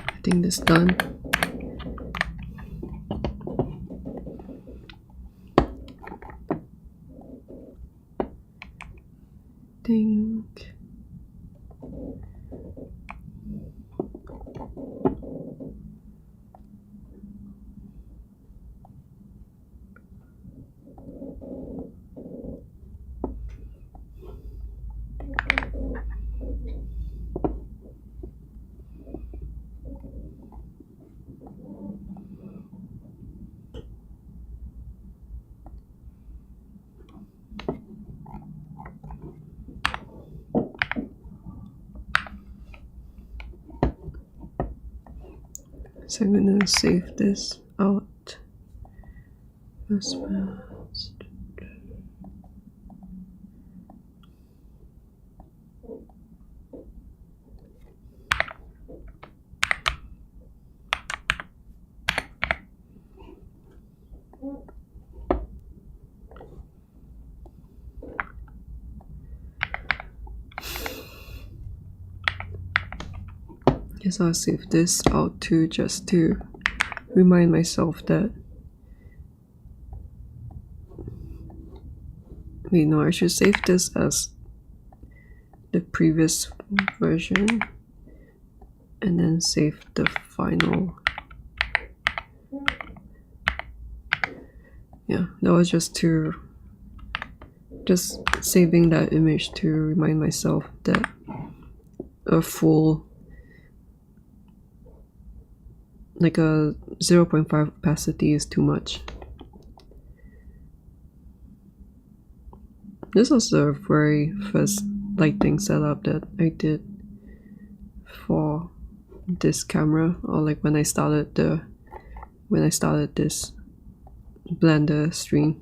I think that's done. Think. So I'm gonna save this out. Guess I'll save this out too, just to remind myself that. Wait, no, I should save this as the previous version and then save the final. Yeah, that was just to just saving that image to remind myself that a full, like a 0.5 opacity is too much. This was the very first lighting setup that I did for this camera, or like when I started this Blender stream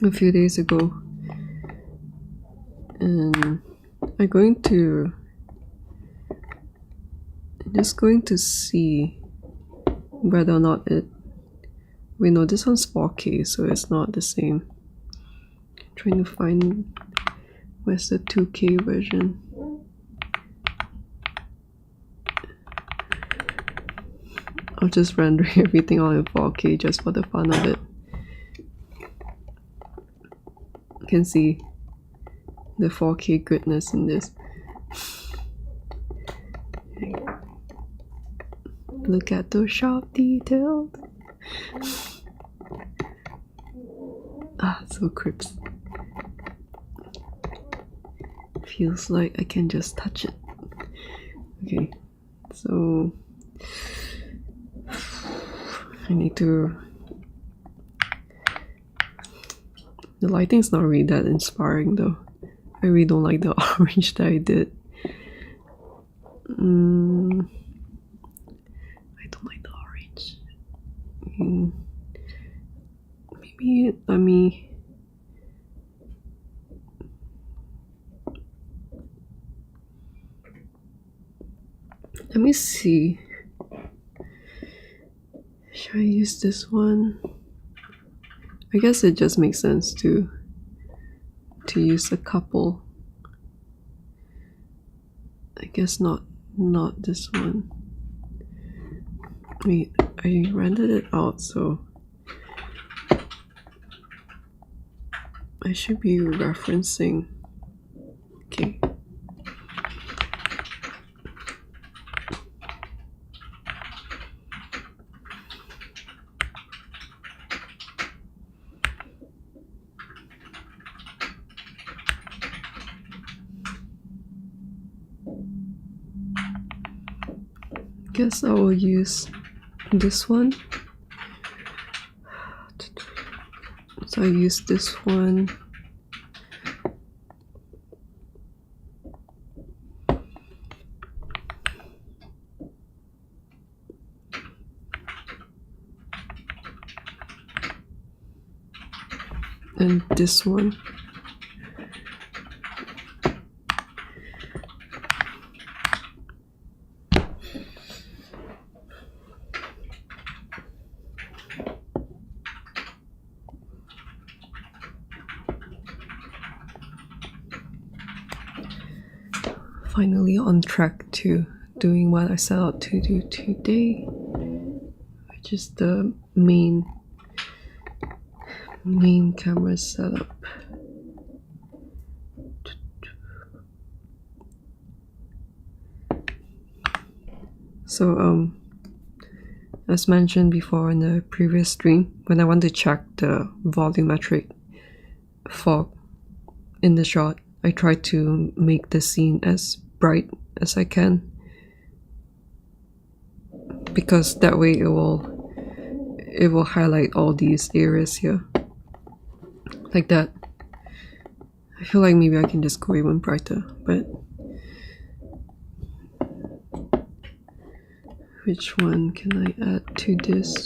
a few days ago. And I'm just going to see whether or not wait, no, this one's 4K, so it's not the same. I'm trying to find where's the 2K version. I'll just render everything on in 4K just for the fun of it. You can see the 4K goodness in this. Look at those sharp details. Ah, so crisp. Feels like I can just touch it. Okay, so I need to. The lighting's not really that inspiring though. I really don't like the orange that I did. I don't like the orange. Maybe let me see. Should I use this one? I guess it just makes sense to use a couple. I guess not this one. Wait, I rendered it out, so I should be referencing. Okay. Guess I will use this one. So I use this one. And this one. Finally on track to doing what I set out to do today, which is the main camera setup. So as mentioned before in the previous stream, when I want to check the volumetric fog in the shot, I try to make the scene as bright as I can, because that way it will highlight all these areas here like that. I feel like maybe I can just go even brighter, but which one can I add to this?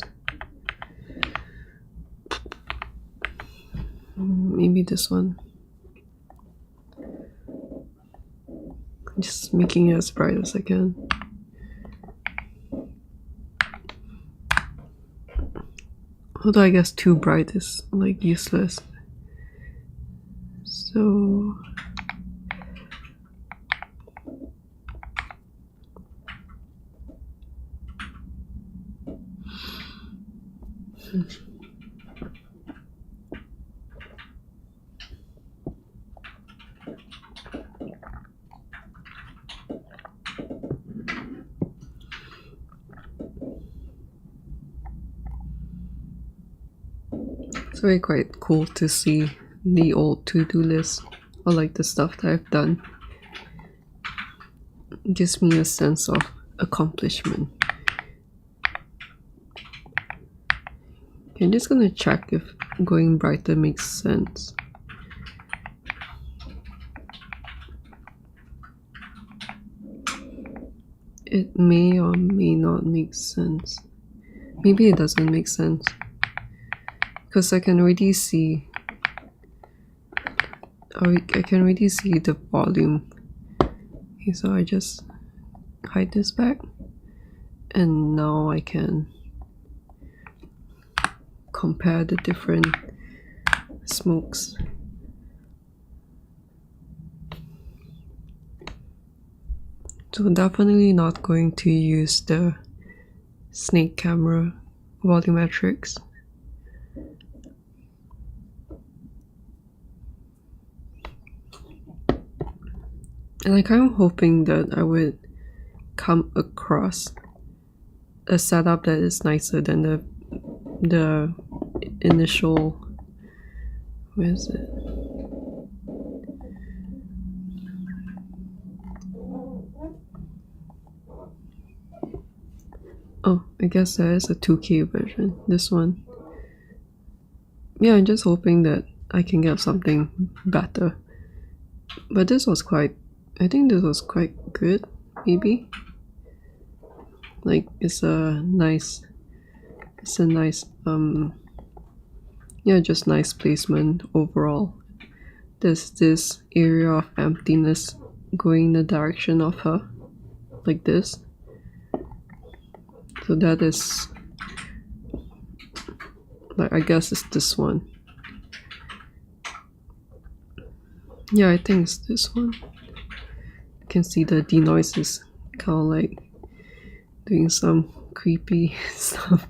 Maybe this one. Just making it as bright as I can. Although I guess too bright is like useless. So it's really quite cool to see the old to-do list or like the stuff that I've done. It gives me a sense of accomplishment. Okay, I'm just gonna check if going brighter makes sense. It may or may not make sense. Maybe it doesn't make sense because I can already see the volume. Okay, so I just hide this back and now I can compare the different smokes. So definitely not going to use the snake camera volumetrics. And I'm kind of hoping that I would come across a setup that is nicer than the initial. Where is it? Oh, I guess there is a 2K version. This one. Yeah, I'm just hoping that I can get something better. But this was quite. I think this was quite good. Maybe. Like it's a nice. Yeah, just nice placement overall. There's this area of emptiness going in the direction of her, like this. So that is, like, I guess it's this one. Yeah, I think it's this one. You can see the denoise is kind of like doing some creepy stuff.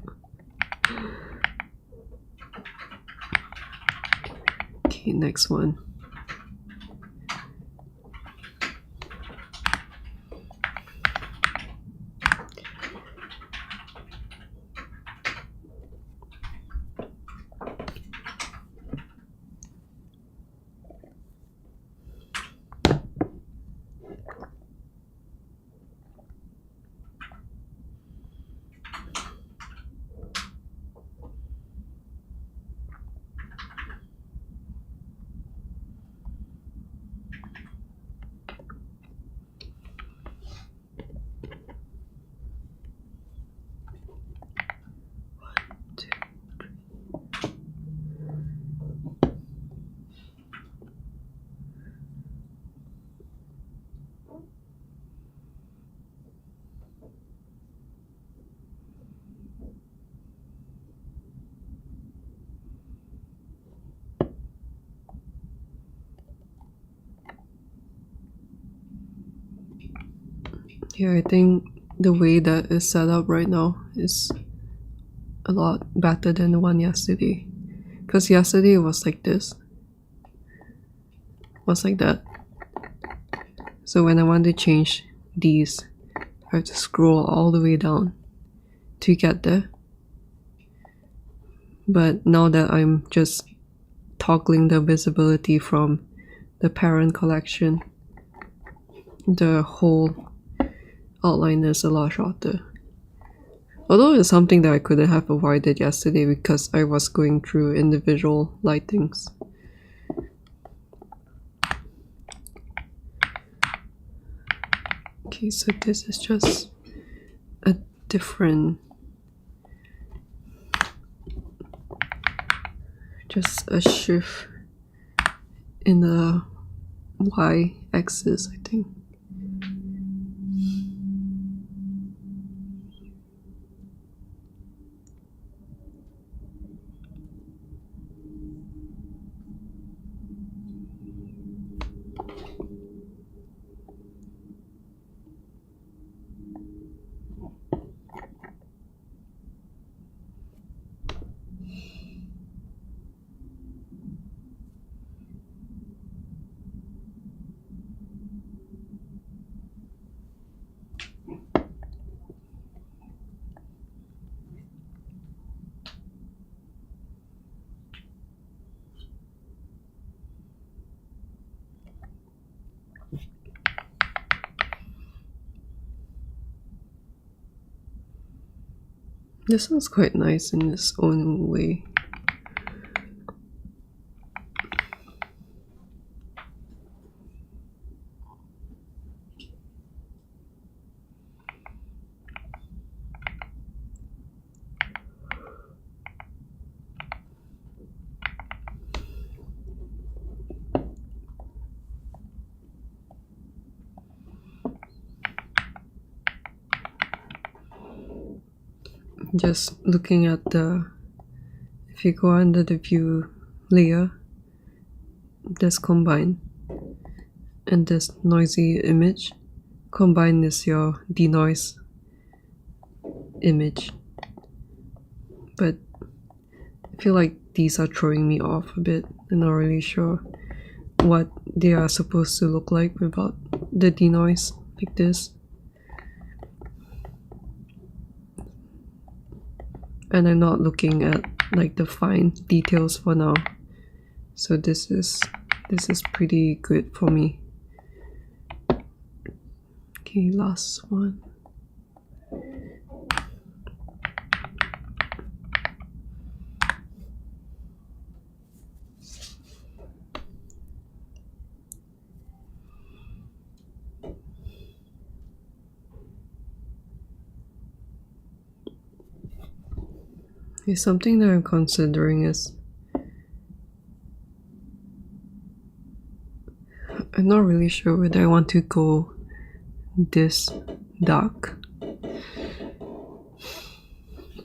Okay, next one. Yeah, I think the way that is set up right now is a lot better than the one yesterday. Because yesterday it was like this. It was like that. So when I want to change these, I have to scroll all the way down to get there. But now that I'm just toggling the visibility from the parent collection, the whole outline is a lot shorter. Although it's something that I couldn't have avoided yesterday because I was going through individual lightings. Okay, so this is just a different, just a shift in the y-axis, I think. This one's quite nice in its own way. Just looking at if you go under the view layer, this combine and this noisy image. Combine is your denoise image. But I feel like these are throwing me off a bit. I'm not really sure what they are supposed to look like without the denoise like this. And I'm not looking at like the fine details for now. So this is pretty good for me. Okay, last one. Okay, something that I'm considering is I'm not really sure whether I want to go this dark,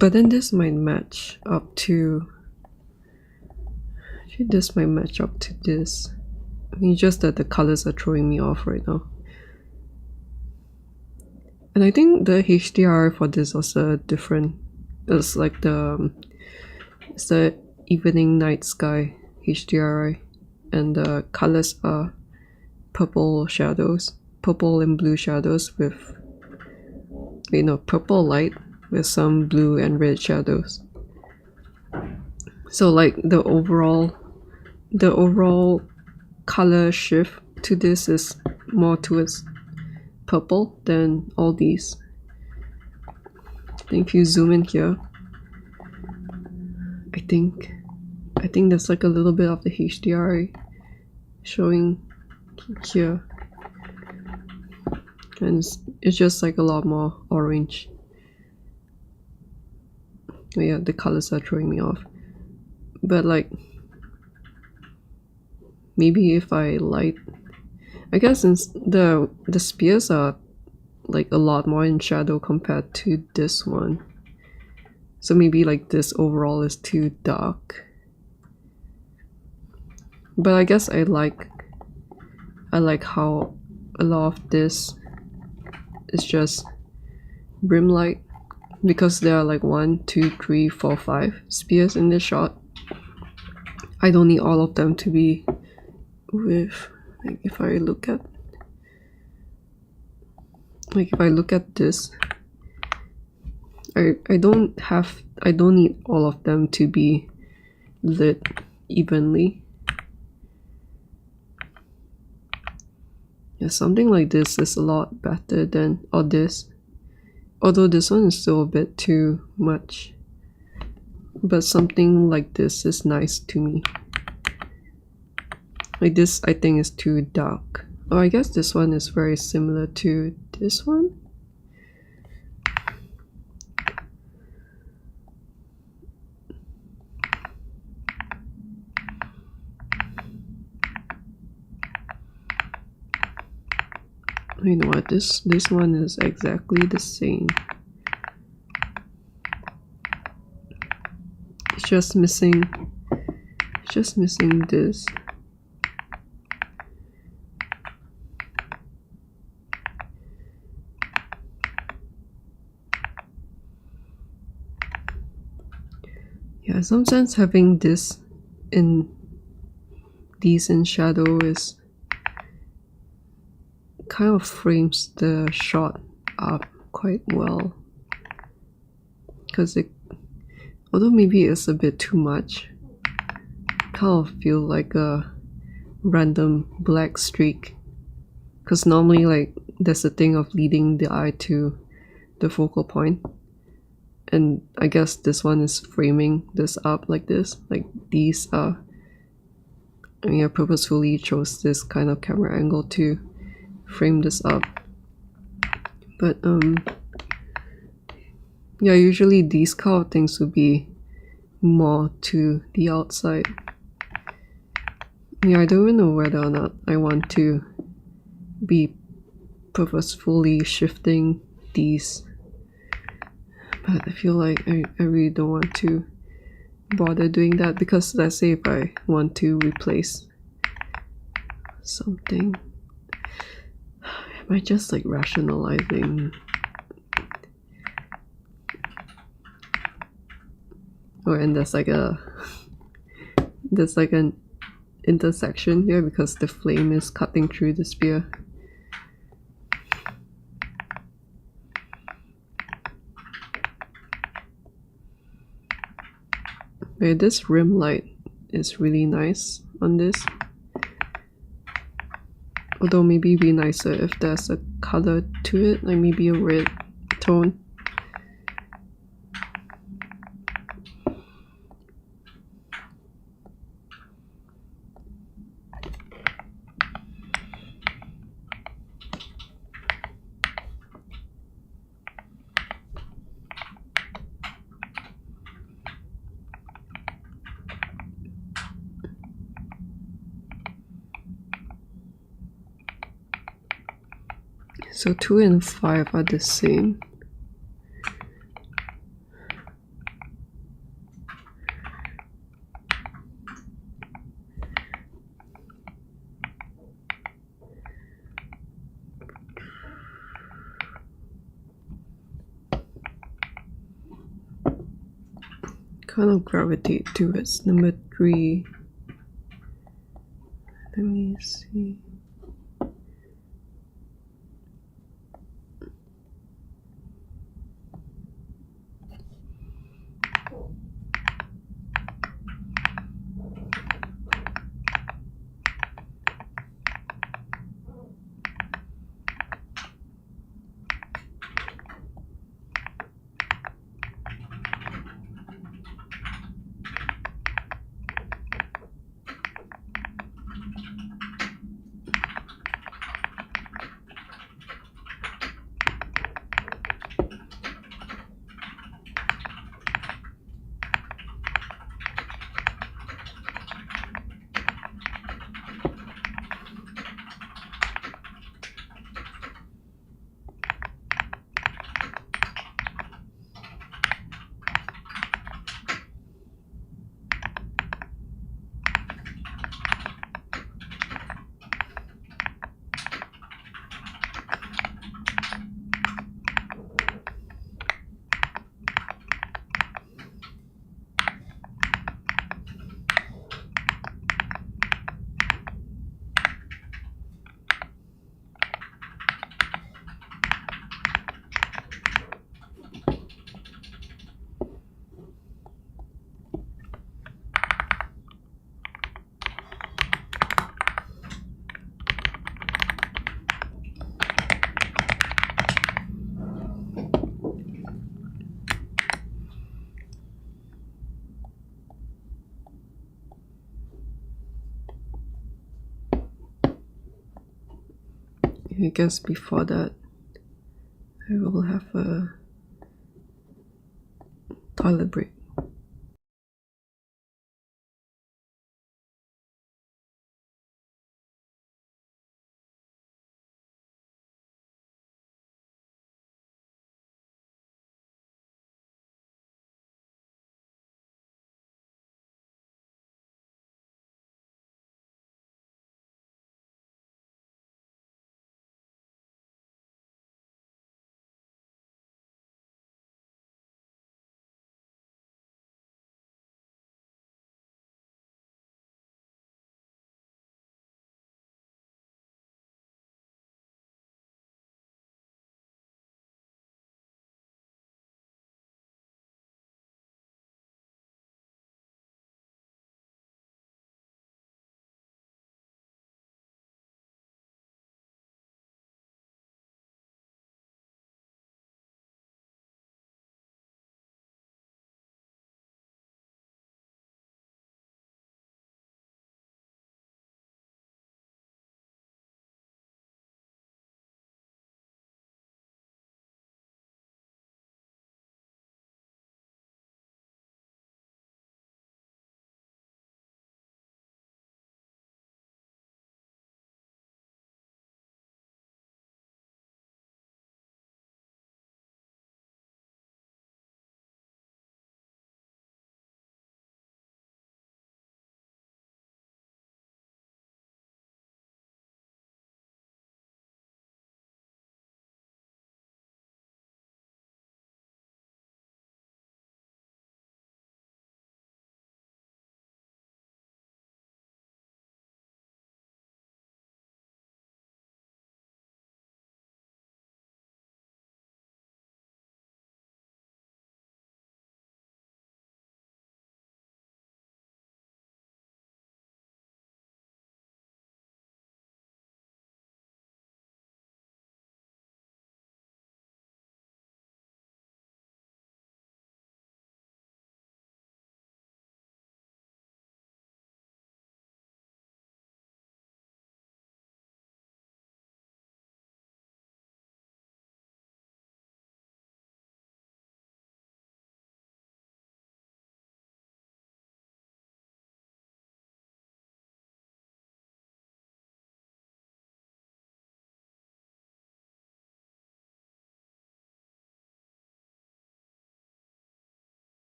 but then this might match up to this might match up to this. I mean, just that the colors are throwing me off right now. And I think the HDR for this was different. It's like it's the evening night sky HDR, and the colors are purple shadows, purple and blue shadows with, purple light with some blue and red shadows. So like the overall color shift to this is more towards purple than all these. I think if you zoom in here, I think there's like a little bit of the HDR showing here, and it's just like a lot more orange. Oh yeah, the colors are throwing me off. But like, maybe if I light, I guess since the spears are like a lot more in shadow compared to this one, so maybe like this overall is too dark. But I guess I like how a lot of this is just brim light, because there are like 1, 2, 3, 4, 5 spears in this shot. I don't need all of them to be with, like if I look at this, I don't need all of them to be lit evenly. Yeah, something like this is a lot better than this. Although this one is still a bit too much. But something like this is nice to me. Like this, I think is too dark. Oh, I guess this one is very similar to this one. You know what, this one is exactly the same. It's just missing this. Yeah, in some sense having these in shadow is kind of frames the shot up quite well, because it, although maybe it's a bit too much, kind of feel like a random black streak, because normally like there's a thing of leading the eye to the focal point, and I guess this one is framing this up like this. Like these are, I mean, I purposefully chose this kind of camera angle to frame this up. But yeah, usually these kind of things would be more to the outside. Yeah, I don't even know whether or not I want to be purposefully shifting these, but I feel like I really don't want to bother doing that, because let's say if I want to replace something, am I just like rationalizing? Oh, and there's like an intersection here because the flame is cutting through the spear. Wait, this rim light is really nice on this. Although maybe it'd be nicer if there's a color to it, like maybe a red tone. So 2 and 5 are the same. Kind of gravitate towards number 3. Let me see. I guess before that, I will have a toilet break.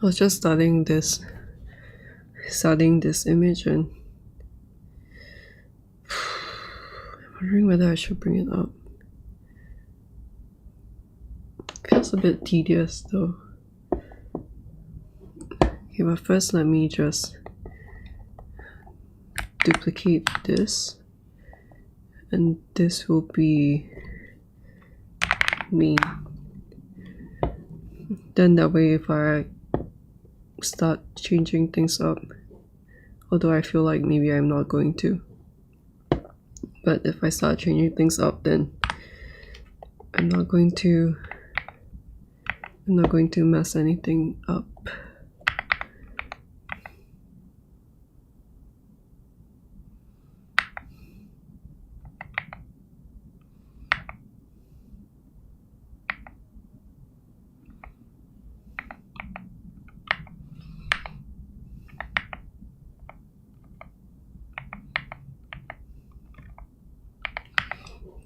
I was just studying this image and I'm wondering whether I should bring it up. Feels a bit tedious though. Okay, but first let me just duplicate this, and this will be me. Then that way if I start changing things up, although I feel like maybe I'm not going to, but if I start changing things up, then I'm not going to mess anything up.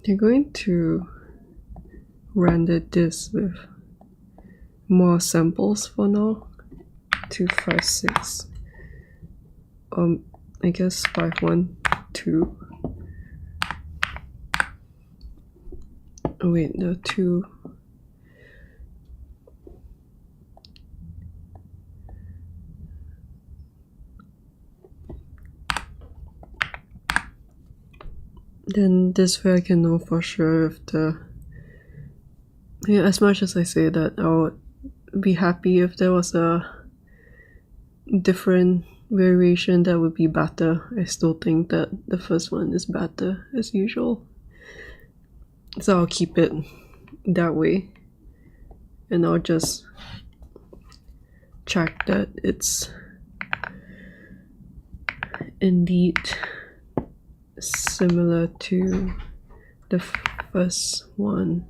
You're going to render this with more samples for now. 2, 5, 6. I guess 5, 1, 2. Oh wait, the 2. Then this way I can know for sure if as much as I say that I would be happy if there was a different variation that would be better, I still think that the first one is better as usual. So I'll keep it that way, and I'll just check that it's indeed similar to the first one.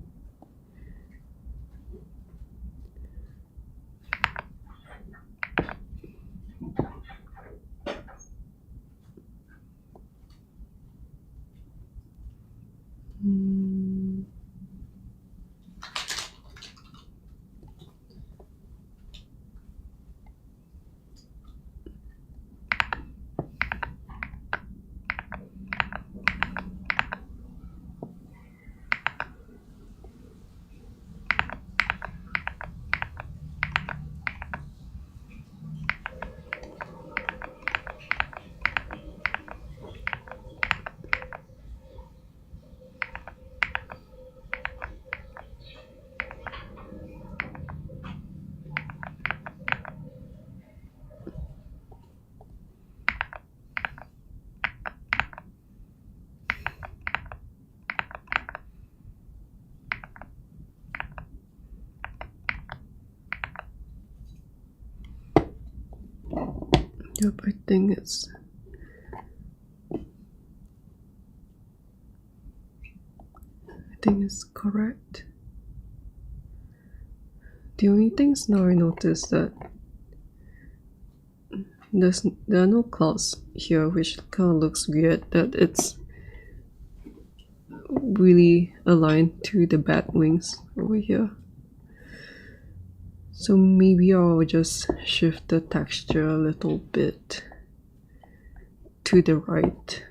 Yep, I think it's correct. The only things now I noticed that there are no clouds here, which kind of looks weird, that it's really aligned to the bat wings over here. So maybe I'll just shift the texture a little bit to the right.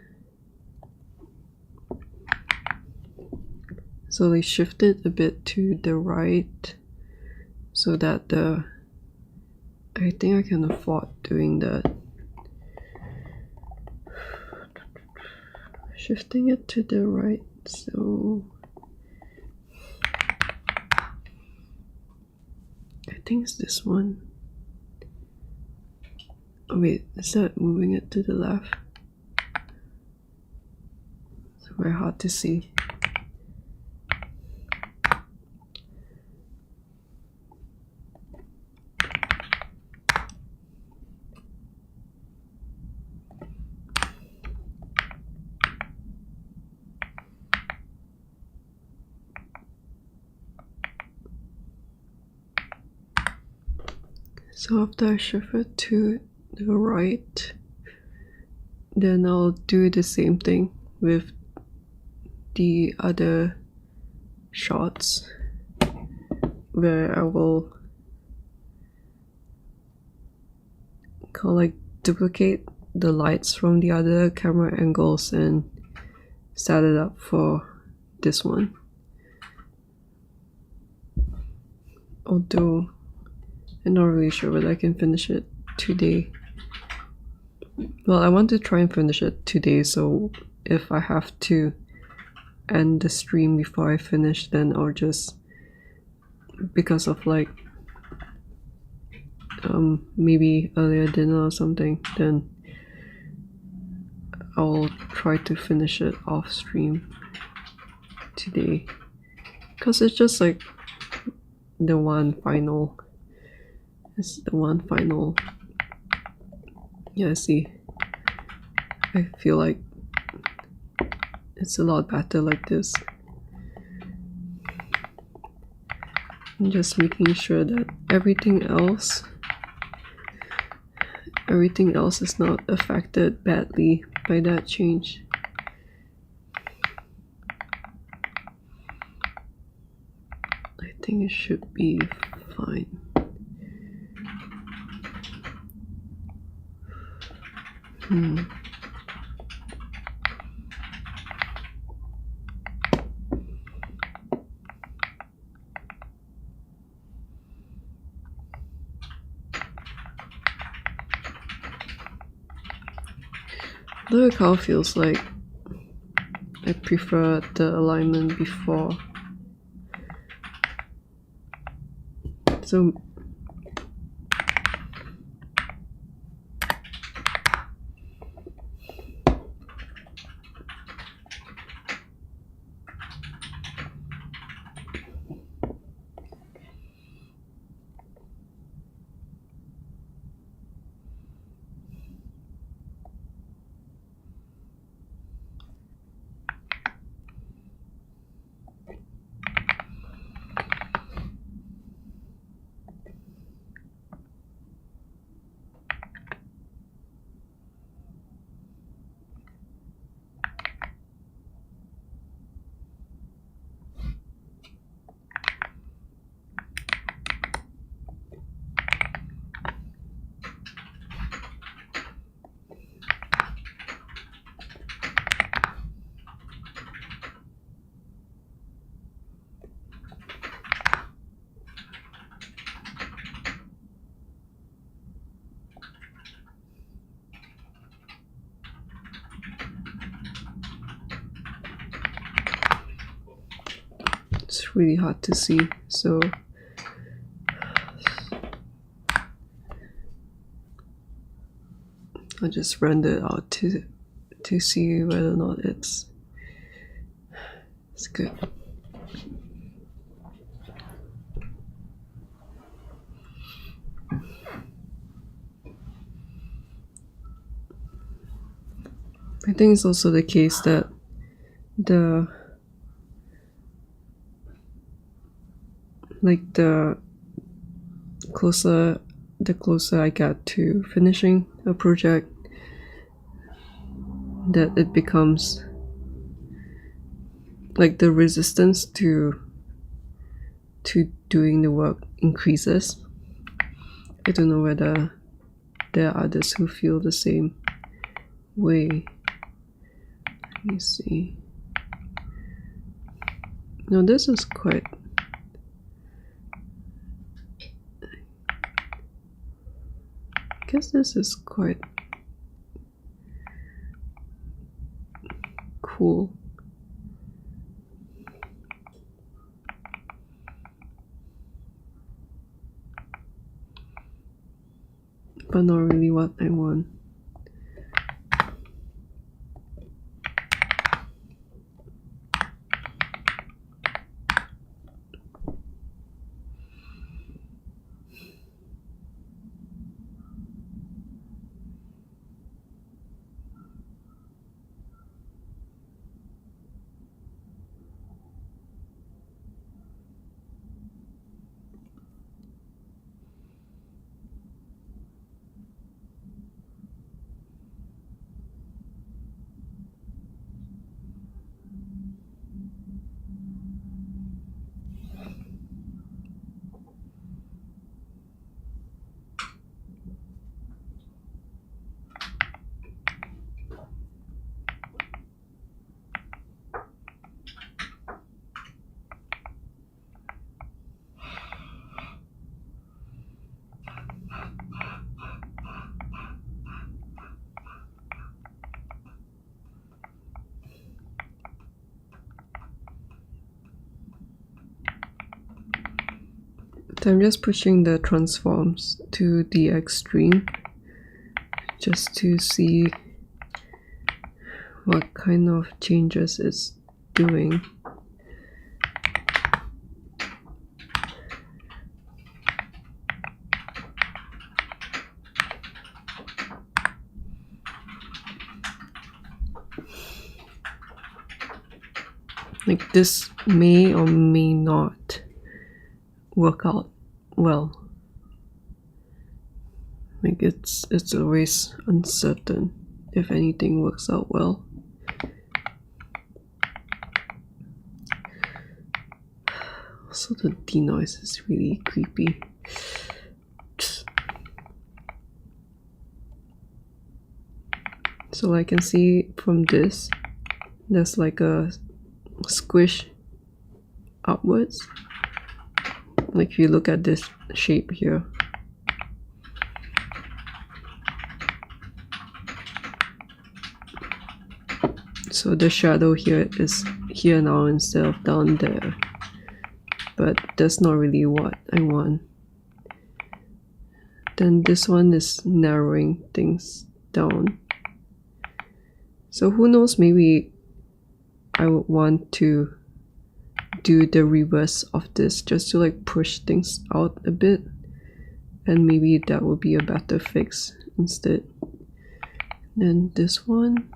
So they shift it a bit to the right so that I think I can afford doing that. Shifting it to the right, so I think it's this one. Oh wait, is that moving it to the left? It's very hard to see. So after I shift it to the right, then I'll do the same thing with the other shots where I will kind of like duplicate the lights from the other camera angles and set it up for this one. Although I'm not really sure whether I can finish it today. Well, I want to try and finish it today, so if I have to end the stream before I finish, then I'll just, because of like maybe earlier dinner or something, then I'll try to finish it off stream today, because it's just like the one final, yeah, see, I feel like it's a lot better like this. I'm just making sure that everything else is not affected badly by that change. I think it should be fine. Though it kind of feels like I prefer the alignment before. So it's really hard to see, so I'll just render it out to see whether or not it's good. I think it's also the case that the closer I get to finishing a project, that it becomes like the resistance to doing the work increases. I don't know whether there are others who feel the same way. Let me see. No, this is quite... I guess this is quite cool. But not really what I want. So I'm just pushing the transforms to the extreme just to see what kind of changes it's doing. Like this may or may not work out well. Like it's always uncertain if anything works out well. Also the denoise is really creepy. So I can see from this, there's like a squish upwards. Like if you look at this shape here. So the shadow here is here now instead of down there. But that's not really what I want. Then this one is narrowing things down. So who knows, maybe I would want to do the reverse of this just to like push things out a bit, and maybe that would be a better fix instead. Then this one,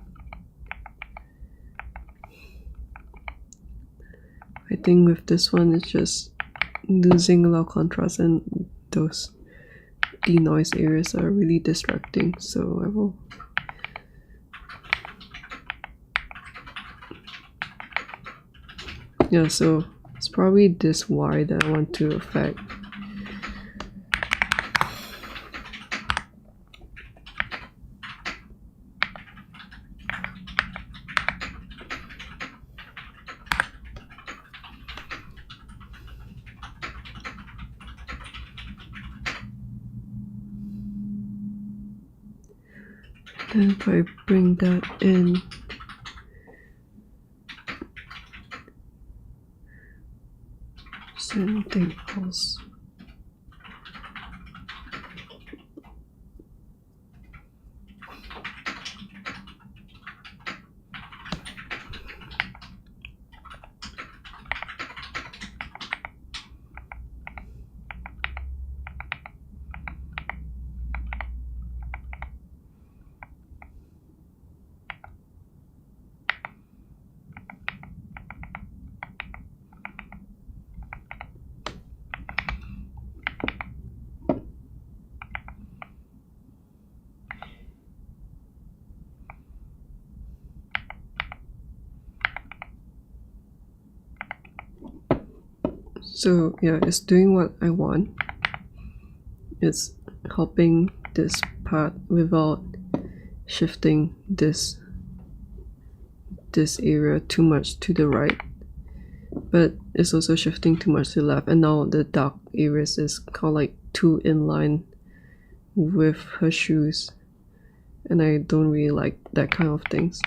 I think with this one it's just losing a lot of contrast, and those denoise areas are really distracting, so I will yeah, so it's probably this Y that I want to affect. Then if I bring that in, something else. So yeah, it's doing what I want. It's helping this part without shifting this area too much to the right, but it's also shifting too much to the left, and now the dark areas is kind of like too in line with her shoes, and I don't really like that kind of things.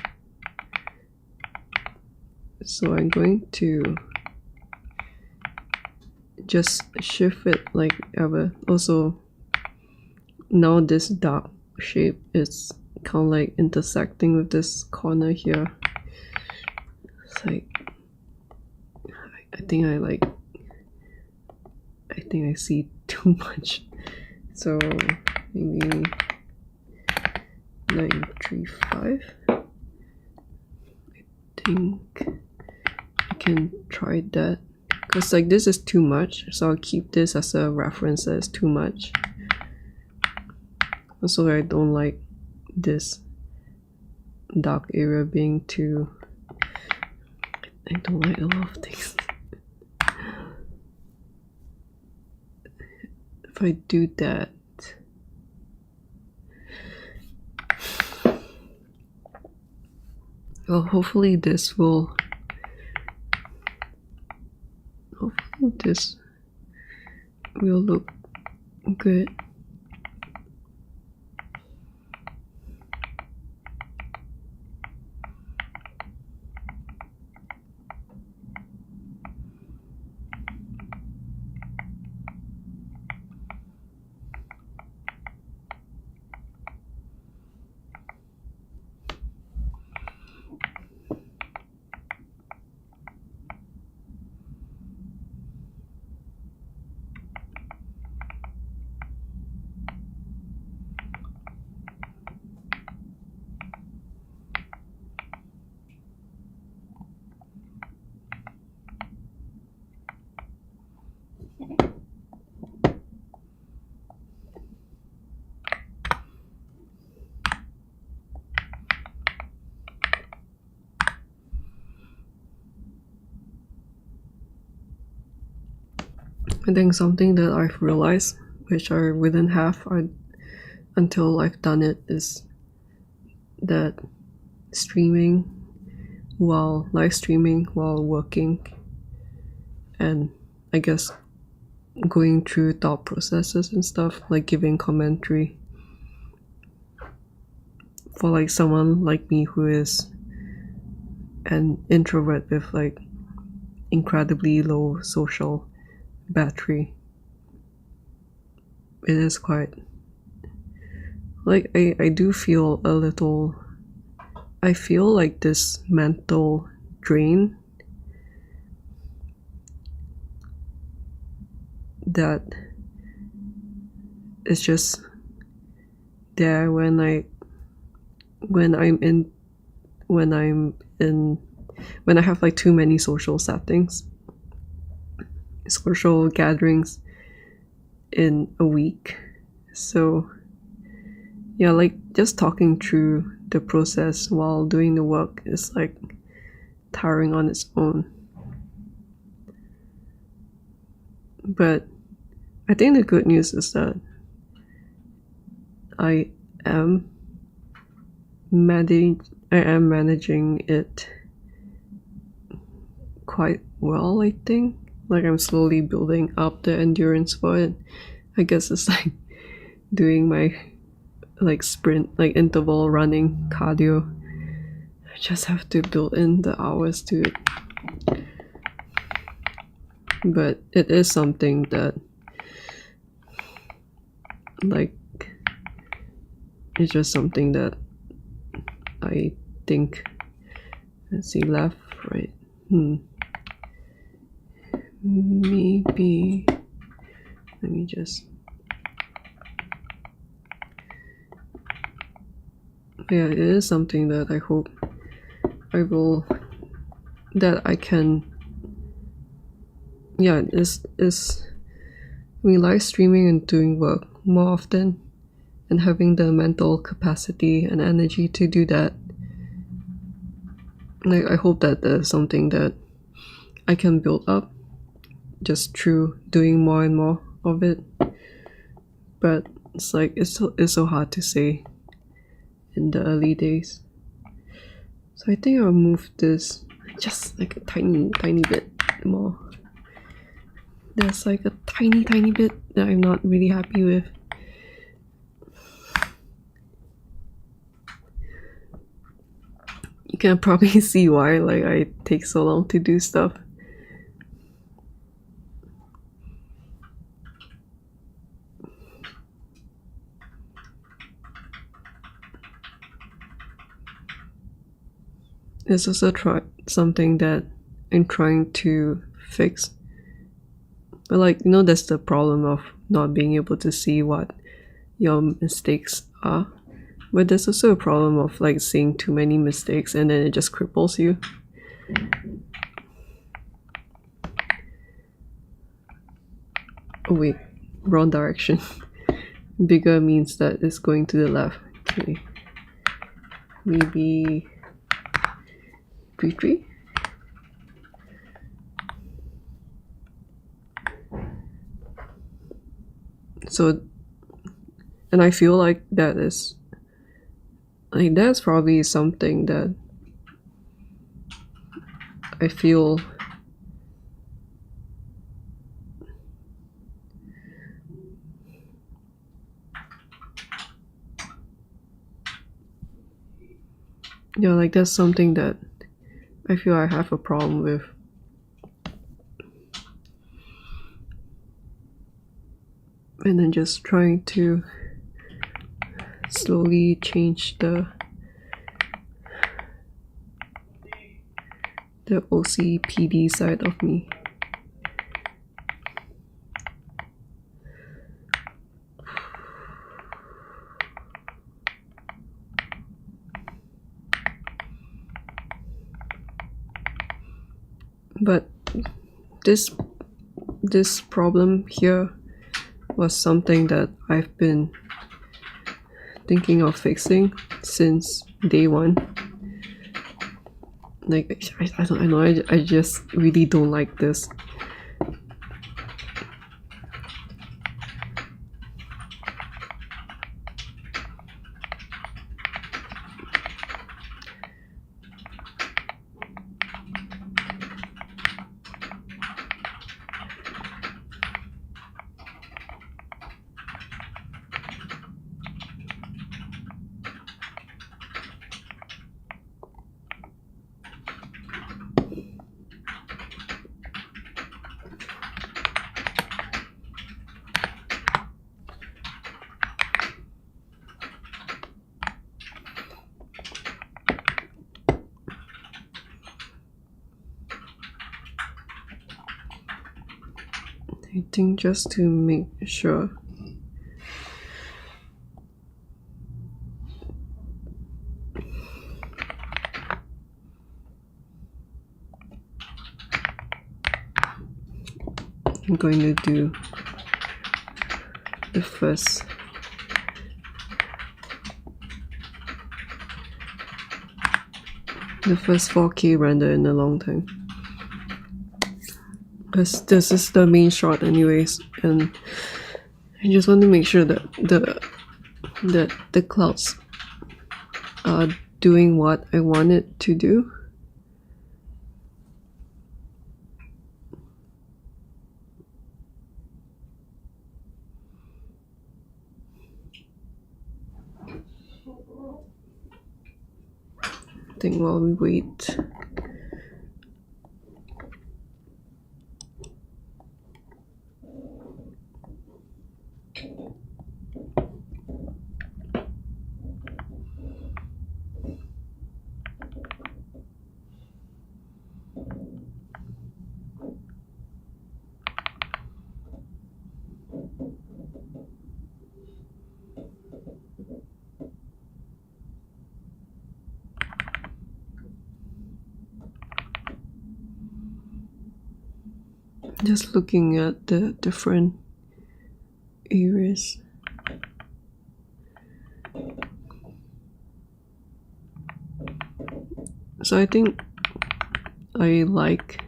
So I'm going to just shift it like ever. Also, now this dark shape is kind of like intersecting with this corner here. It's like I think I see too much. So maybe 935. I think I can try that. Because like this is too much, so I'll keep this as a reference as too much. Also, I don't like this dark area being too... I don't like a lot of things. If I do that, well, hopefully this will... Hopefully this will look good. I think something that I've realized, which I wouldn't have until I've done it, is that live streaming while working, and I guess going through thought processes and stuff, like giving commentary, for like someone like me who is an introvert with like incredibly low social battery, it is quite like I do feel a little, I feel like this mental drain that is just there when I have like too many social gatherings in a week. So yeah, like just talking through the process while doing the work is like tiring on its own. But I think the good news is that I am managing it quite well, I think. Like I'm slowly building up the endurance for it. I guess it's like doing my like sprint, like interval running cardio. I just have to build in the hours to it. But it is something that like it's just something that I think, let's see, left, right, maybe, let me just, yeah, it is something that I hope that I can, yeah, live streaming and doing work more often and having the mental capacity and energy to do that. Like I hope that there's something that I can build up just through doing more and more of it. But it's like it's so hard to say in the early days. So I think I'll move this just like a tiny bit more. There's like a tiny bit that I'm not really happy with. You can probably see why like I take so long to do stuff. It's also something that I'm trying to fix. But like, you know, that's the problem of not being able to see what your mistakes are. But there's also a problem of like seeing too many mistakes and then it just cripples you. Oh wait, wrong direction. Bigger means that it's going to the left. Okay. Maybe 3-3. So, and I feel like that's probably something that I feel like that's something that I feel I have a problem with. And then just trying to slowly change the OCPD side of me. But this problem here was something that I've been thinking of fixing since day one. Like I don't know, I just really don't like this. I think just to make sure. I'm going to do the first the first 4K render in a long time, because this is the main shot anyways, and I just want to make sure that the clouds are doing what I want it to do. I think while we wait, just looking at the different areas. So I think I like,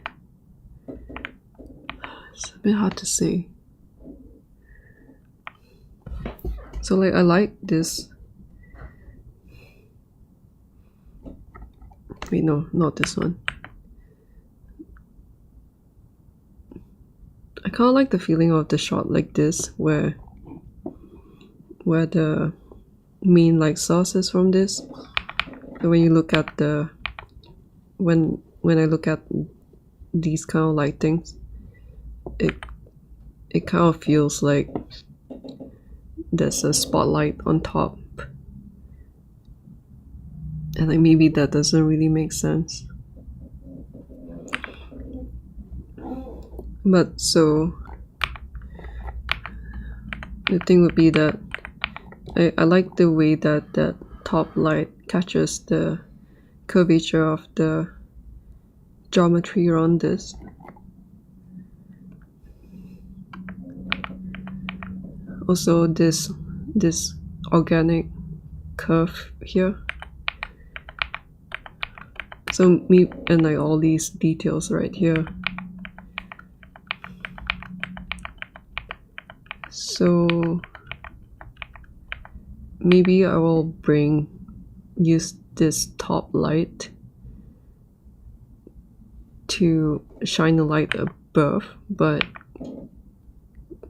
it's a bit hard to say. So like I like this. Wait, no, not this one. I kind of like the feeling of the shot like this, where the main light source is from this. And when you look at the when I look at these kind of lightings, it kind of feels like there's a spotlight on top, and like maybe that doesn't really make sense. But so the thing would be that I like the way that that top light catches the curvature of the geometry around this. Also this organic curve here. So me and like all these details right here. So maybe I will use this top light to shine the light above, but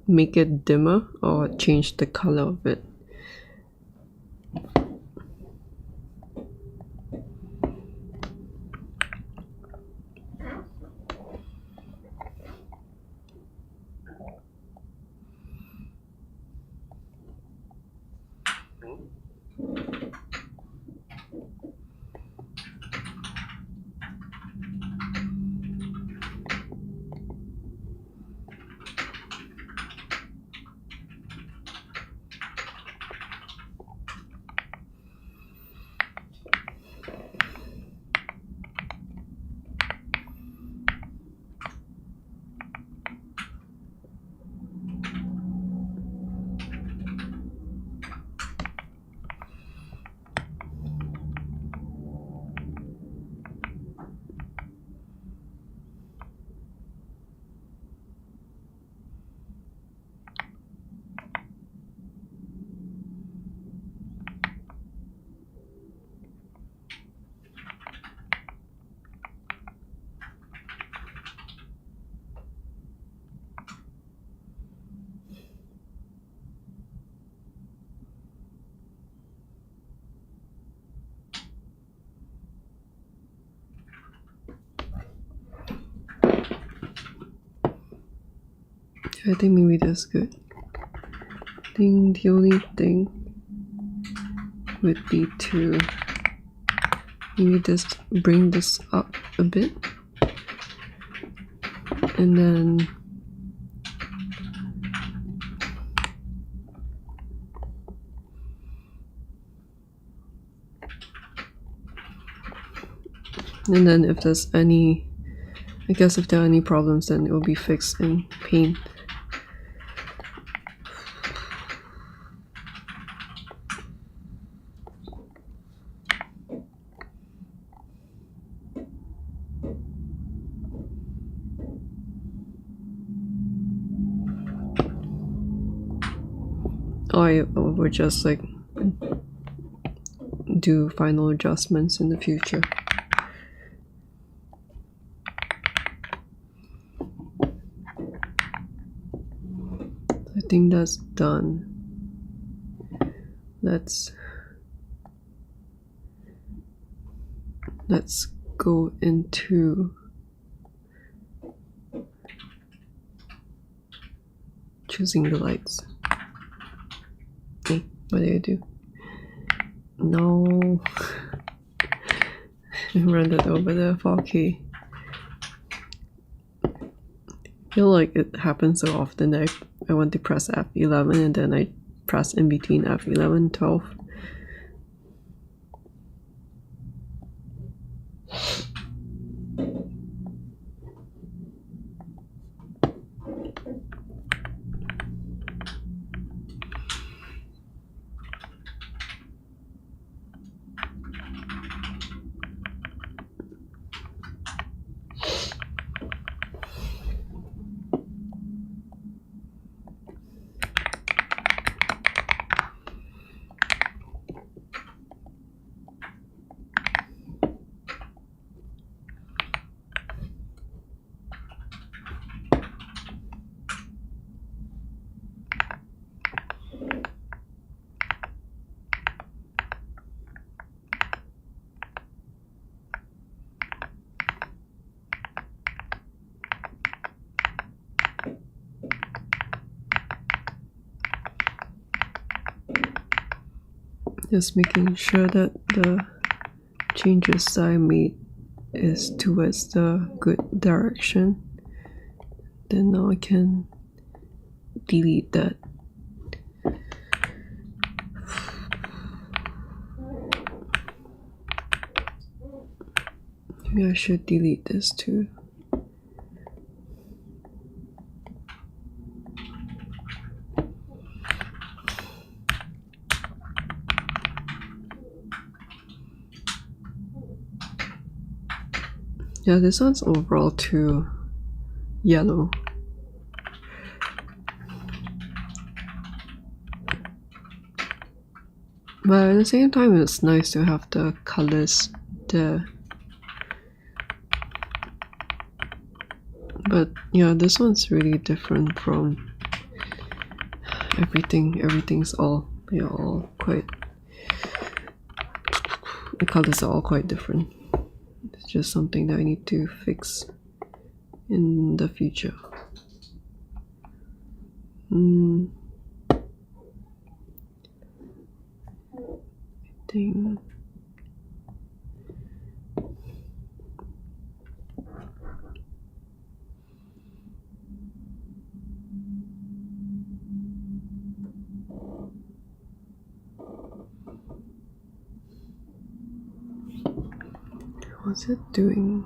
make it dimmer or change the color of it. I think maybe that's good. I think the only thing would be to maybe just bring this up a bit, and then And then if there's any, I guess if there are any problems, then it will be fixed in paint. I would just like do final adjustments in the future. I think that's done. Let's go into choosing the lights. Okay, what did I do? No. Run it over the 4K. I feel like it happens so often that I want to press F11 and then I press in between F11 and 12. Just making sure that the changes I made is towards the good direction. Then now I can delete that. Maybe I should delete this too. Yeah, this one's overall too yellow. But at the same time, it's nice to have the colors there. But yeah, this one's really different from everything. Everything's all, they're all quite, the colors are all quite different. It's just something that I need to fix in the future. I think what's it doing?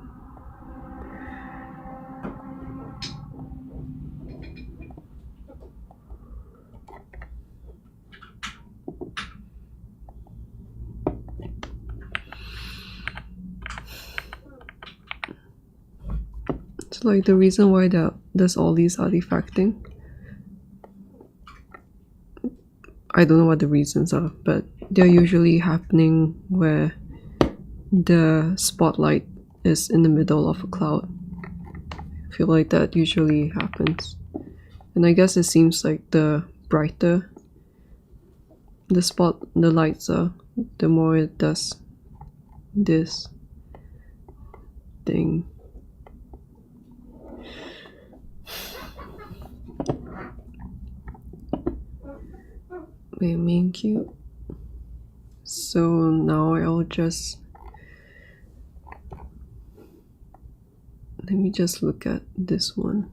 It's like the reason why there's all these artifacting. I don't know what the reasons are, but they're usually happening where the spotlight is in the middle of a cloud. I feel like that usually happens. And I guess it seems like the brighter the lights are, the more it does this thing. Main cube. So now I'll just, let me just look at this one.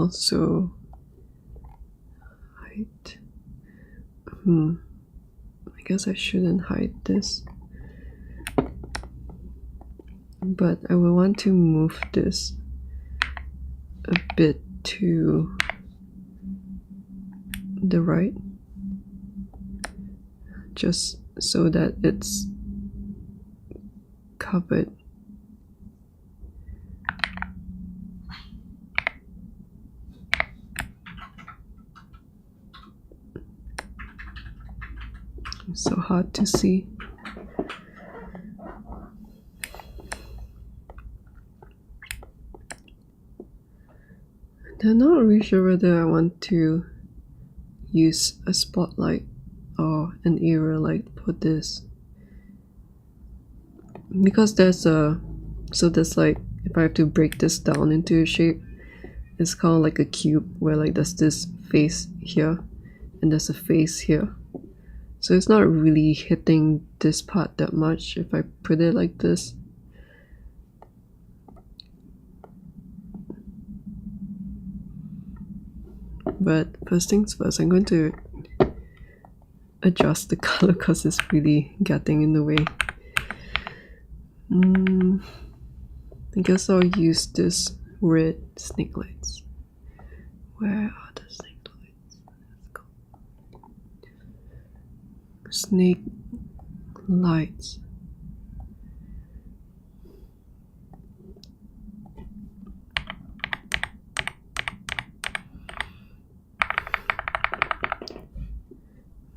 also hide. I guess I shouldn't hide this, but I will want to move this a bit to the right, just so that it's covered. It's so hard to see. I'm not really sure whether I want to use a spotlight or an area light for this, because there's like, if I have to break this down into a shape, it's kind of like a cube where like there's this face here and there's a face here, so it's not really hitting this part that much if I put it like this. But first things first, I'm going to adjust the color because it's really getting in the way. I guess I'll use this red snake lights. Where are the snake lights? Let's go. Snake lights.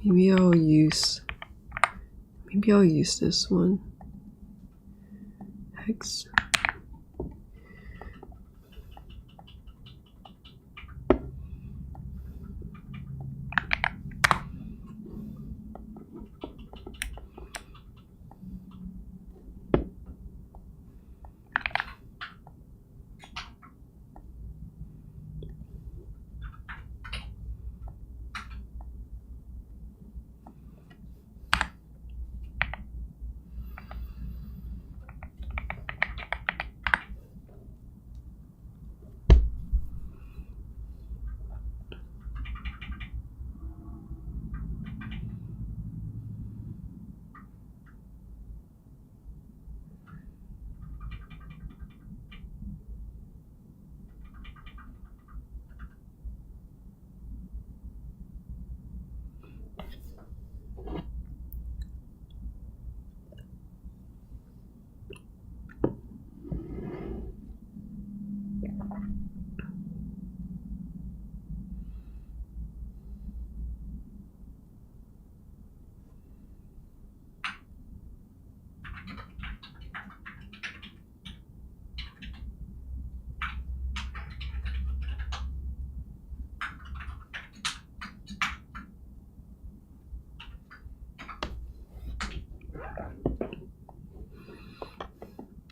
Maybe I'll use this one. Hex.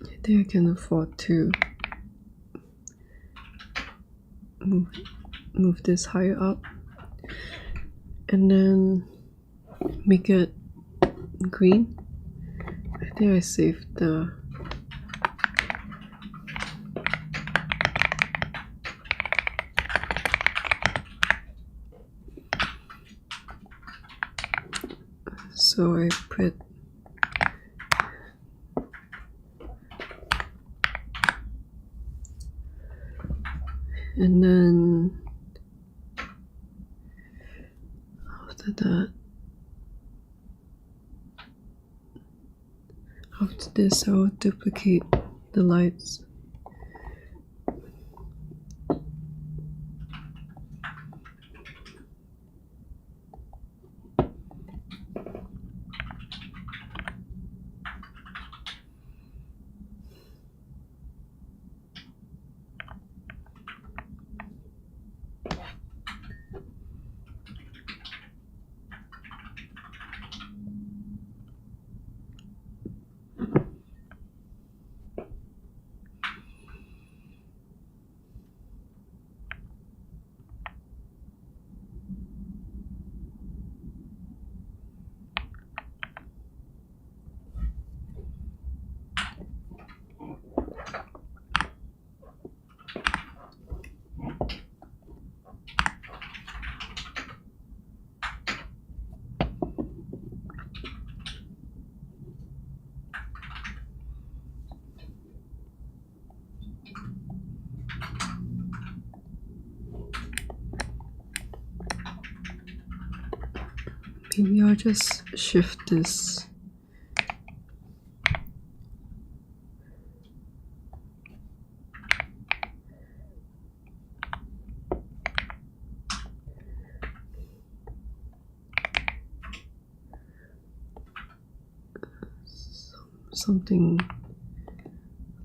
I think I can afford to move this higher up and then make it green. I think I saved the so I put and then after this I'll duplicate the lights. Maybe I'll just shift this. Something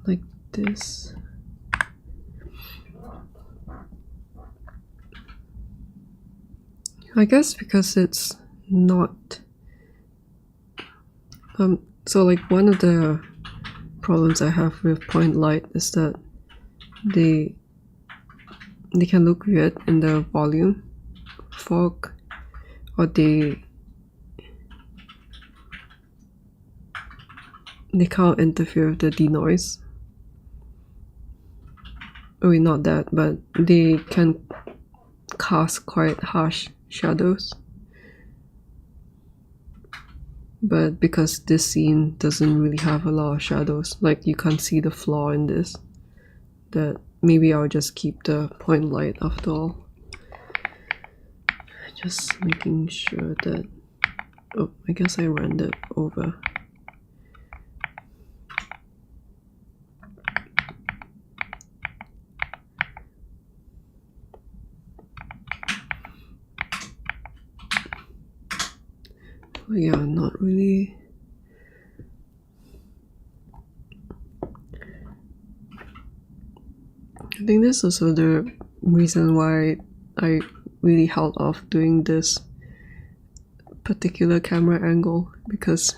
like this. I guess because it's not so like one of the problems I have with point light is that they can look weird in the volume fog, or they can't interfere with the denoise. I mean, not that, but they can cast quite harsh shadows. But because this scene doesn't really have a lot of shadows, like you can't see the flaw in this, that maybe I'll just keep the point light after all. Just making sure that, oh, I guess I rendered over. Yeah, not really. I think this is also the reason why I really held off doing this particular camera angle, because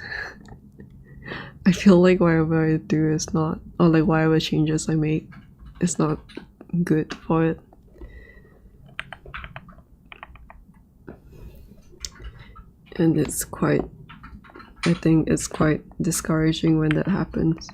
I feel like whatever I do is not, or like whatever changes I make, is not good for it. And it's quite, I think it's quite discouraging when that happens.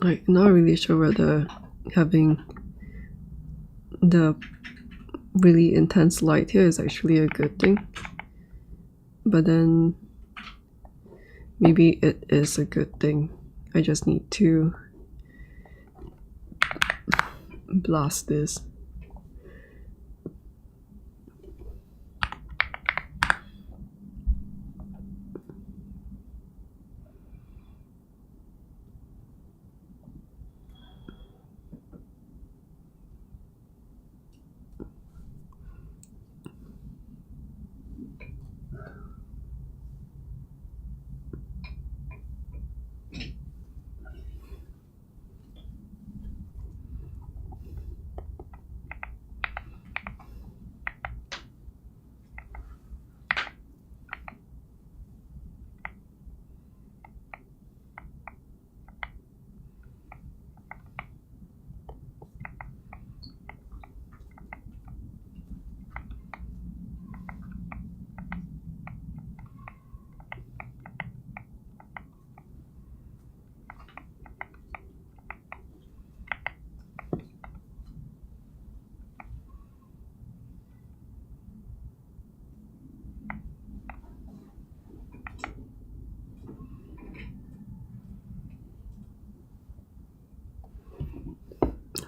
Like, not really sure whether having the really intense light here is actually a good thing, but then maybe it is a good thing. I just need to blast this.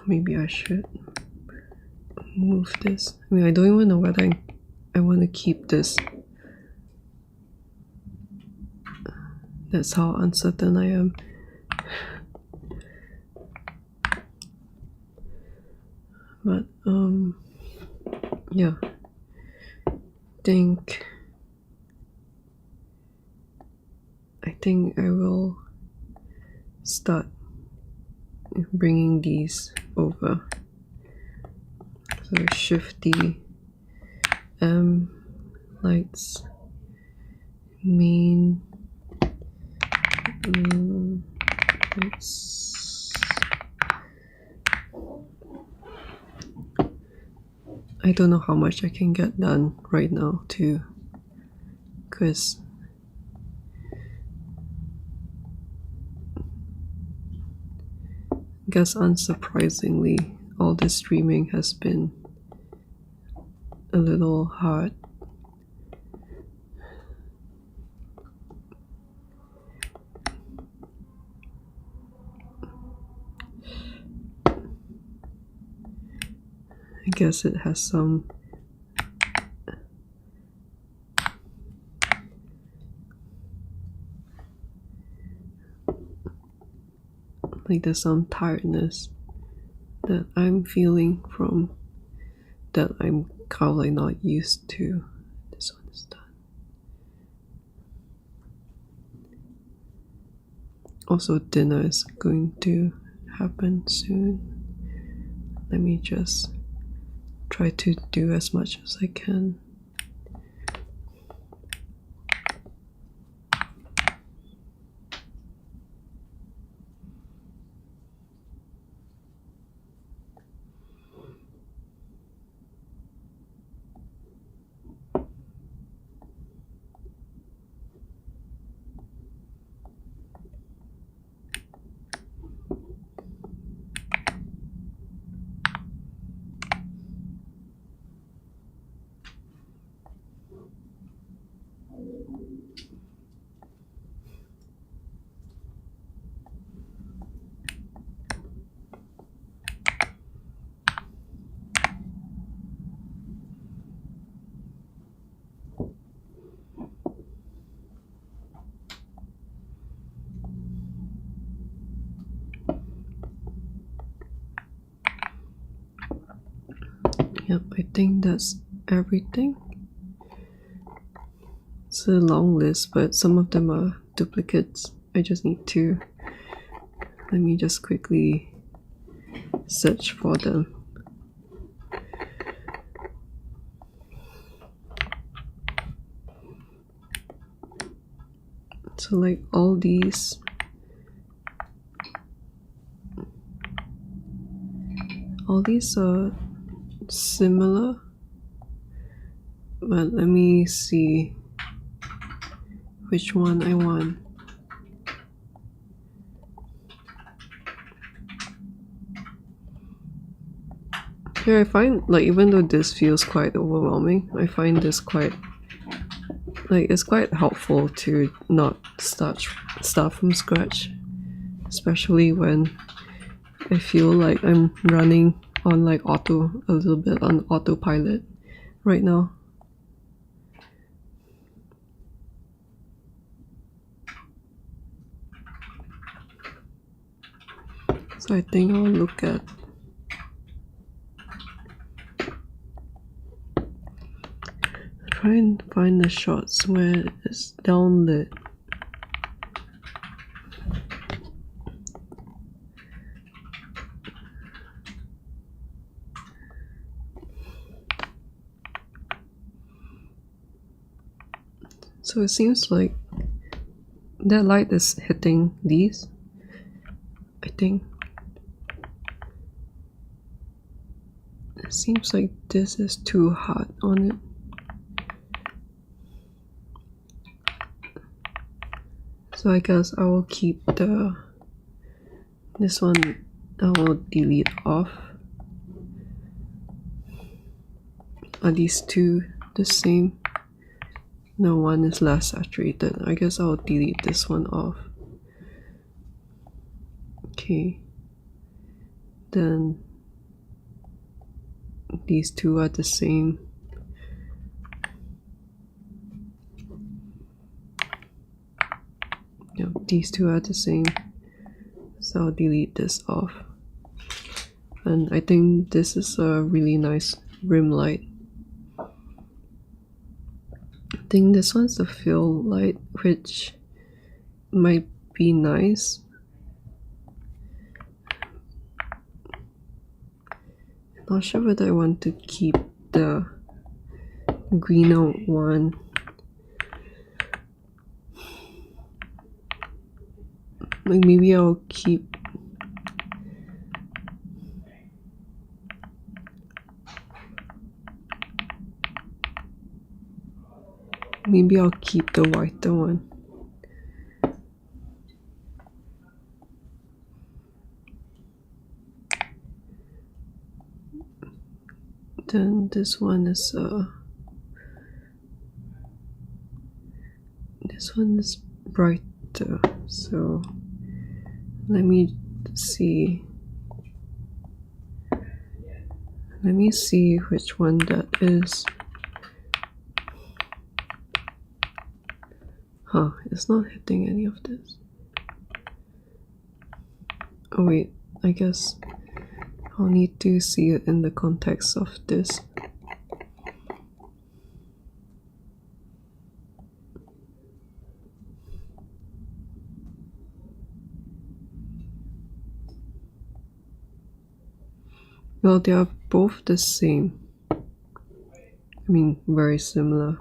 Maybe I should move this. I mean, I don't even know whether I want to keep this. That's how uncertain I am. But yeah, I think I will start bringing these over. So shift the lights, main lights. I don't know how much I can get done right now too, because I guess unsurprisingly all this streaming has been a little hard. I guess it has some like there's some tiredness that I'm feeling from that I'm probably not used to. This one is done. Also, dinner is going to happen soon. Let me just try to do as much as I can. Yep, I think that's everything. It's a long list, but some of them are duplicates. I just need to, let me just quickly search for them. So like all these are similar, but let me see which one I want. Here I find, like, even though this feels quite overwhelming, I find this quite, like, it's quite helpful to not start from scratch, especially when I feel like I'm running on like a little bit on autopilot right now. So I think I'll look at try and find the shots where it's downlit. So it seems like that light is hitting these, I think. It seems like this is too hot on it. So I guess I will keep this one, I will delete off. Are these two the same? No, one is less saturated. I guess I'll delete this one off. Okay. Then these two are the same. Yep, these two are the same. So I'll delete this off. And I think this is a really nice rim light. I think this one's the fill light, which might be nice. Not sure whether I want to keep the greener one. Like maybe I'll keep the whiter one. Then this one is brighter, so let me see. Let me see which one that is. Huh, it's not hitting any of this. Oh wait, I guess I'll need to see it in the context of this. Well, they are both the same. I mean, very similar.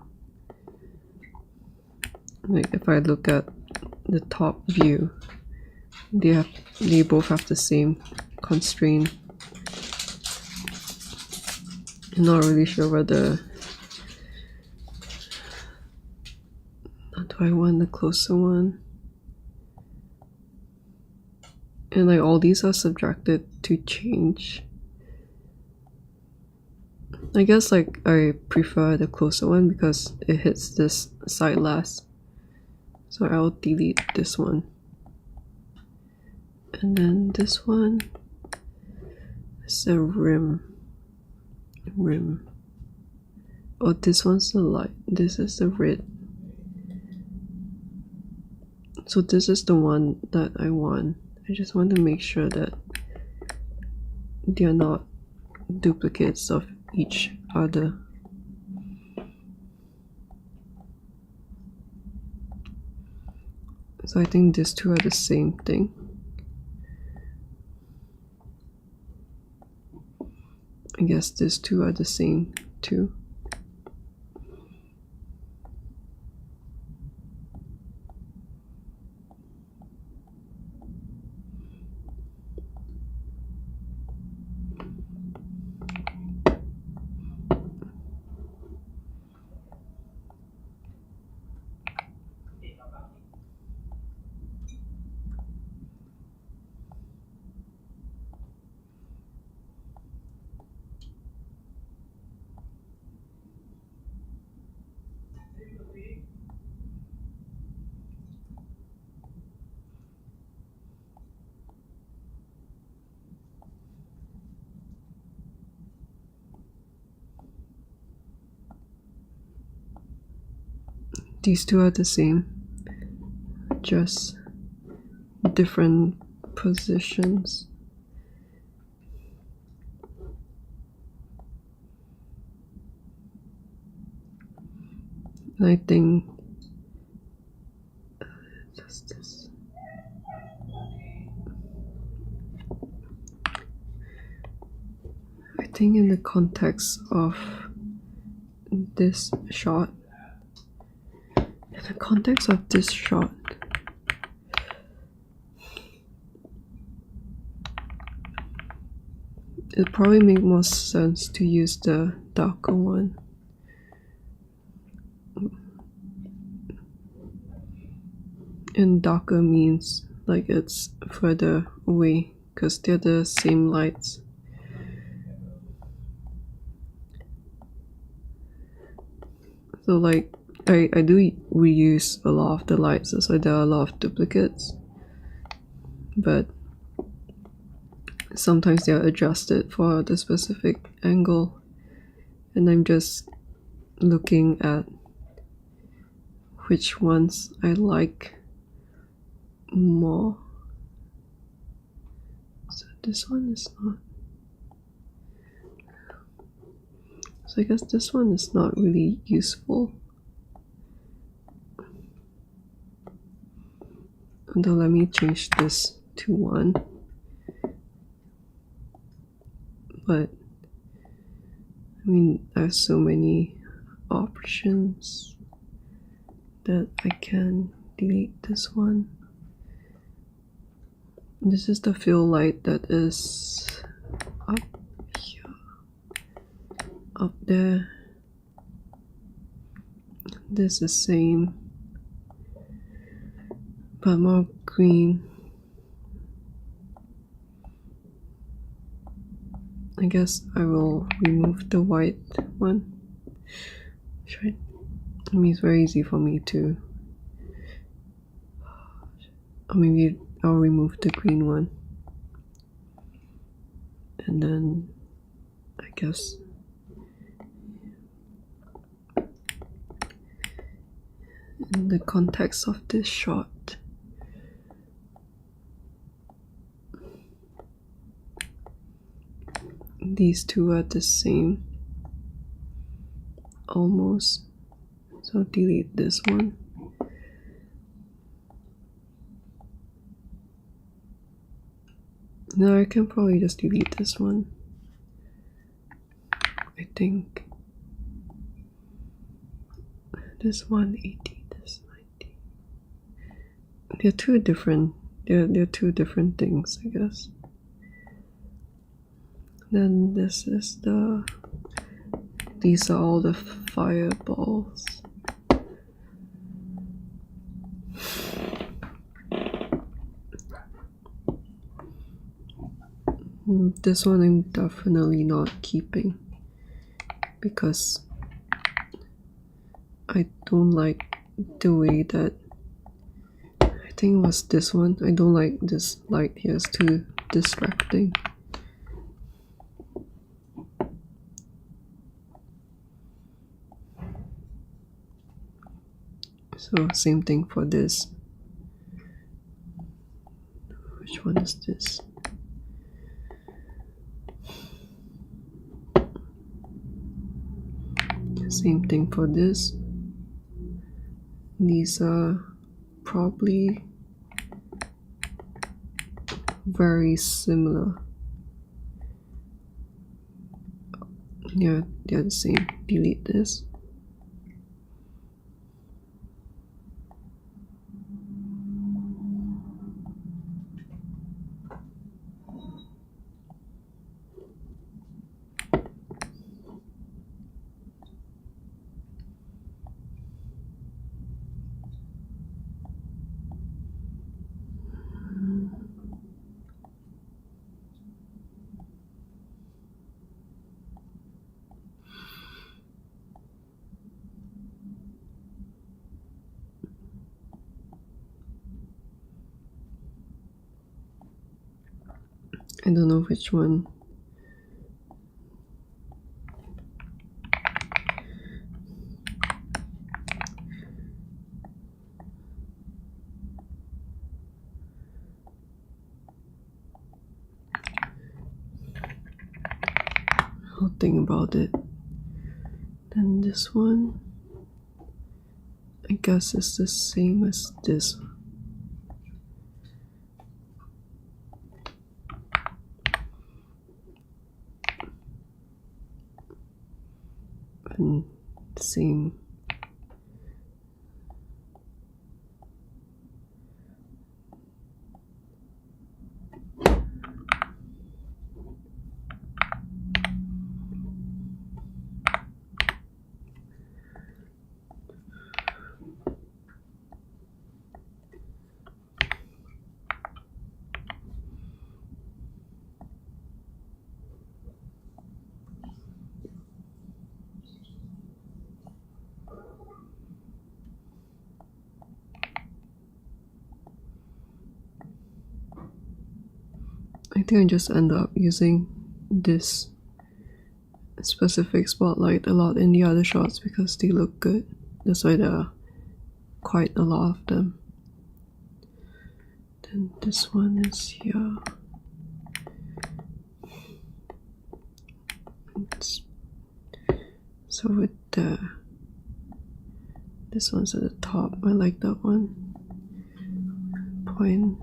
Like if I look at the top view, they both have the same constraint. I'm not really sure whether do I want the closer one. And like all these are subjected to change. I guess like I prefer the closer one because it hits this side last. So I'll delete this one. And then this one is a rim. Oh, this one's the light. This is the red. So this is the one that I want. I just want to make sure that they are not duplicates of each other. So I think these two are the same thing. I guess these two are the same too. These two are the same, just different positions. And I think just this. I think in the context of this shot, it probably makes more sense to use the darker one. And darker means like it's further away because they're the same lights. So like I do reuse a lot of the lights, so there are a lot of duplicates, but sometimes they are adjusted for the specific angle, and I'm just looking at which ones I like more. So this one is not. So I guess this one is not really useful. Although let me change this to 1. But I mean, there's so many options that I can delete this one. This is the fill light that is up here, up there. This is same, but more green. I guess I will remove the white one. Should I mean, it's very easy for me to. Or maybe I'll remove the green one. And then I guess. In the context of this shot, these two are the same, almost. So delete this one. No, I can probably just delete this one. I think this 180, this 90. They're two different. They're two different things, I guess. Then this is the. These are all the fireballs. This one I'm definitely not keeping because I don't like the way that, I think it was this one. I don't like this light here, it's too distracting. So same thing for this. Which one is this? Same thing for this. These are probably very similar. Yeah, they're the same. Delete this. I don't know which one. I'll think about it. Then this one, I guess it's the same as this. And same. I think I just end up using this specific spotlight a lot in the other shots because they look good. That's why there are quite a lot of them. Then this one is here. So with this one's at the top. I like that one. Point.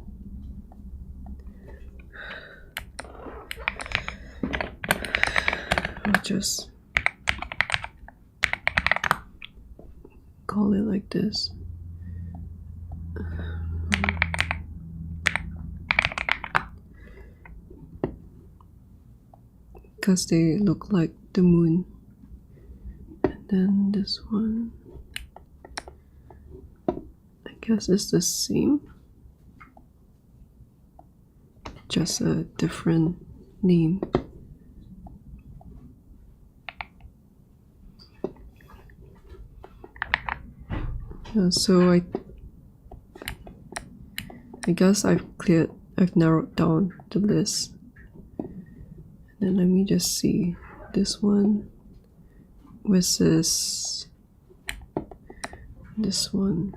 I'll just call it like this. Because they look like the moon. And then this one, I guess it's the same, just a different name. So I guess I've narrowed down the list. And then let me just see this one versus this one.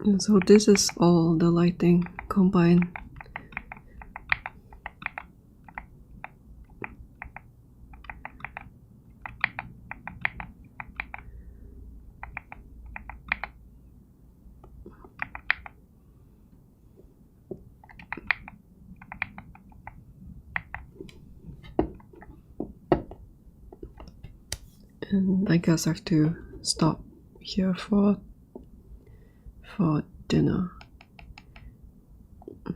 And so this is all the lighting combined. And I guess I have to stop here for dinner.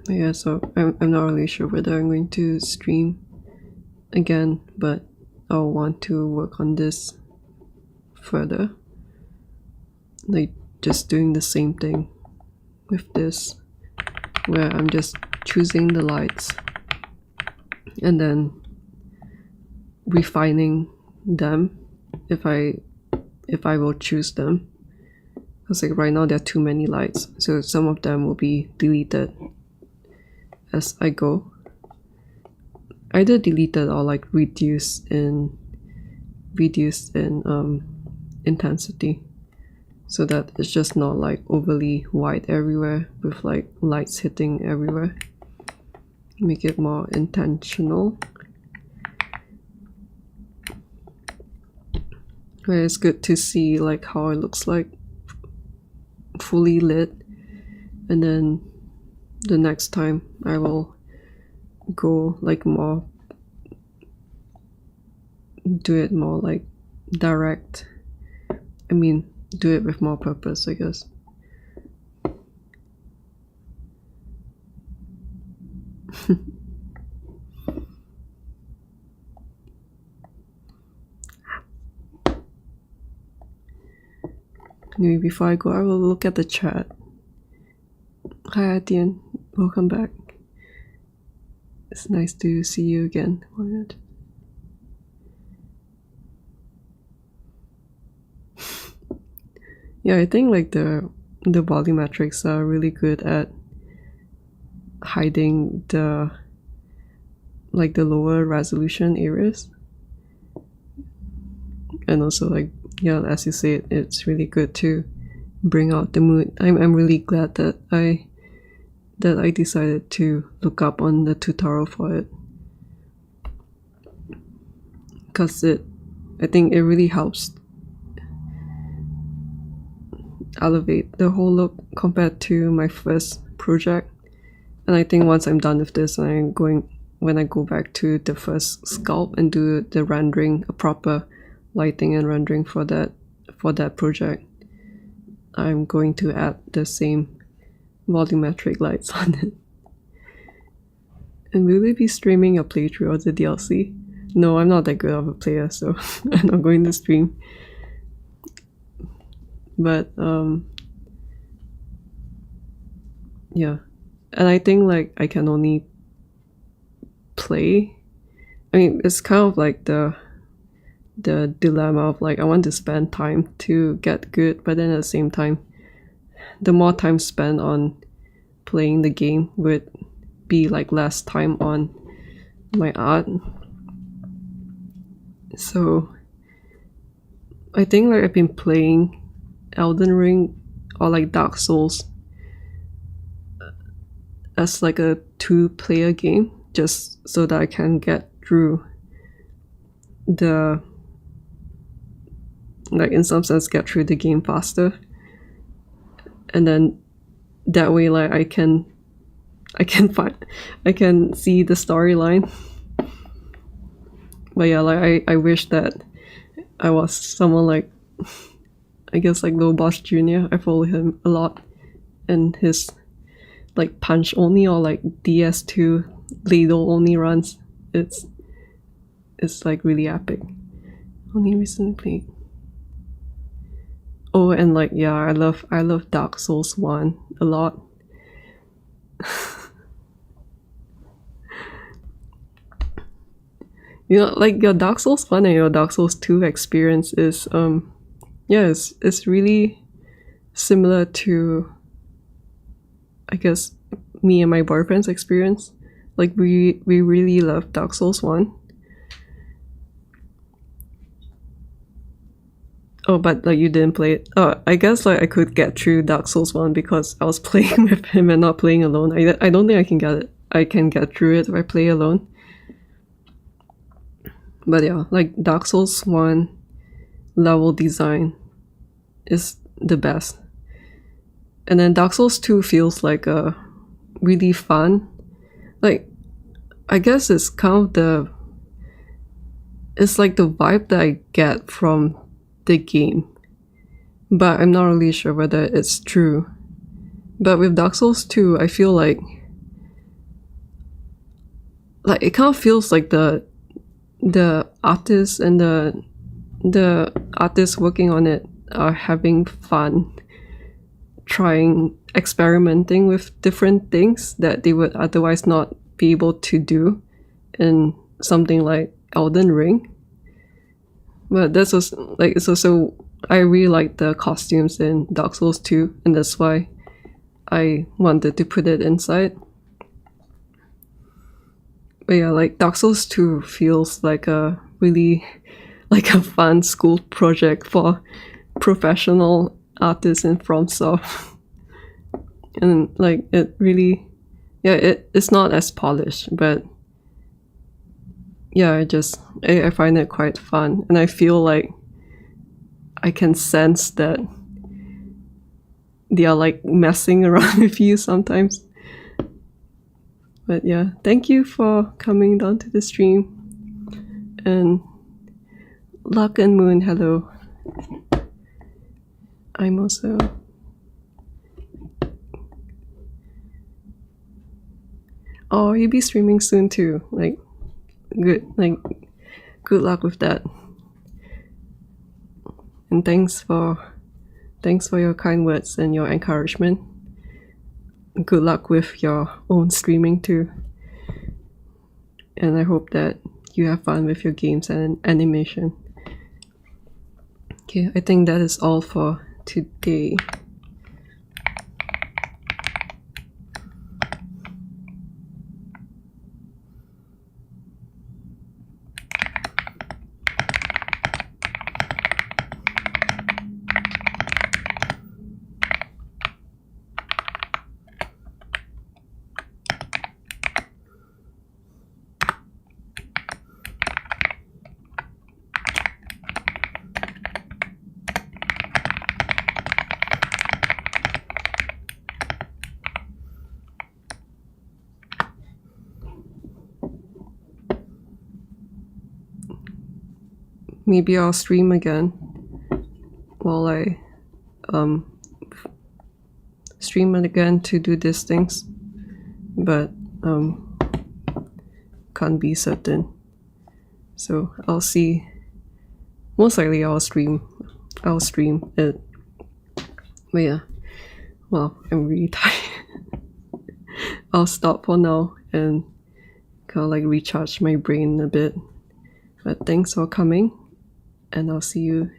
Yeah, so I'm not really sure whether I'm going to stream again, but I'll want to work on this further. Like just doing the same thing with this, where I'm just choosing the lights and then refining them if I will choose them. Because like right now there are too many lights, so some of them will be deleted as I go. Either deleted or like reduced in intensity, so that it's just not like overly white everywhere with like lights hitting everywhere. Make it more intentional. But it's good to see like how it looks like fully lit, and then the next time I will go like more, do it more like direct. I mean, do it with more purpose, I guess. Anyway, before I go, I will look at the chat. Hi Etienne, welcome back. It's nice to see you again. Yeah, I think like the volumetrics are really good at hiding the lower resolution areas, and also like, yeah, as you say, it's really good to bring out the mood. I'm really glad that I decided to look up on the tutorial for it, because I think it really helps elevate the whole look compared to my first project. And I think once I'm done with this, when I go back to the first sculpt and do the rendering, a proper lighting and rendering for that project, I'm going to add the same volumetric lights on it. And will we be streaming a playthrough of the DLC? No, I'm not that good of a player, so I'm not going to stream. But yeah, and I think like I can only play I mean, it's kind of like the dilemma of like I want to spend time to get good, but then at the same time, the more time spent on playing the game would be like less time on my art. So I think like I've been playing Elden Ring or like Dark Souls as like a 2-player game, just so that I can get through the, like in some sense get through the game faster, and then that way like I can see the storyline. But yeah, like I wish that I was someone like, I guess like Low Boss Jr. I follow him a lot, and his like punch only or like DS2 ladle only runs. It's like really epic. Only recently played. Oh, and like yeah, I love Dark Souls 1 a lot. You know, like your Dark Souls 1 and your Dark Souls 2 experience is yeah, it's really similar to, I guess, me and my boyfriend's experience. Like we really love Dark Souls 1. Oh, but like you didn't play it. Oh, I guess like I could get through Dark Souls 1 because I was playing with him and not playing alone. I don't think I can get it. I can get through it if I play alone. But yeah, like Dark Souls 1 level design is the best. And then Dark Souls 2 feels like a really fun. Like, I guess it's kind of it's like the vibe that I get from the game. But I'm not really sure whether it's true. But with Dark Souls 2, I feel like it kind of feels like the artists and the artists working on it are having fun experimenting with different things that they would otherwise not be able to do in something like Elden Ring. But that's also like, it's also, I really like the costumes in Dark Souls 2, and that's why I wanted to put it inside. But yeah, like Dark Souls 2 feels like a really like a fun school project for professional artists in FromSoft. And like it really, yeah, it's not as polished, but yeah, I find it quite fun, and I feel like I can sense that they are like messing around with you sometimes. But yeah, thank you for coming down to the stream. And Luck and Moon, hello. I'm also... Oh, you'll be streaming soon too. Like, good luck with that. And thanks for your kind words and your encouragement. Good luck with your own streaming too. And I hope that you have fun with your games and animation. Okay, I think that is all for today. Maybe I'll stream again while I stream it again to do these things, but can't be certain. So I'll see. Most likely I'll stream it. But yeah, well, I'm really tired. I'll stop for now, and kind of like recharge my brain a bit. But thanks for coming, and I'll see you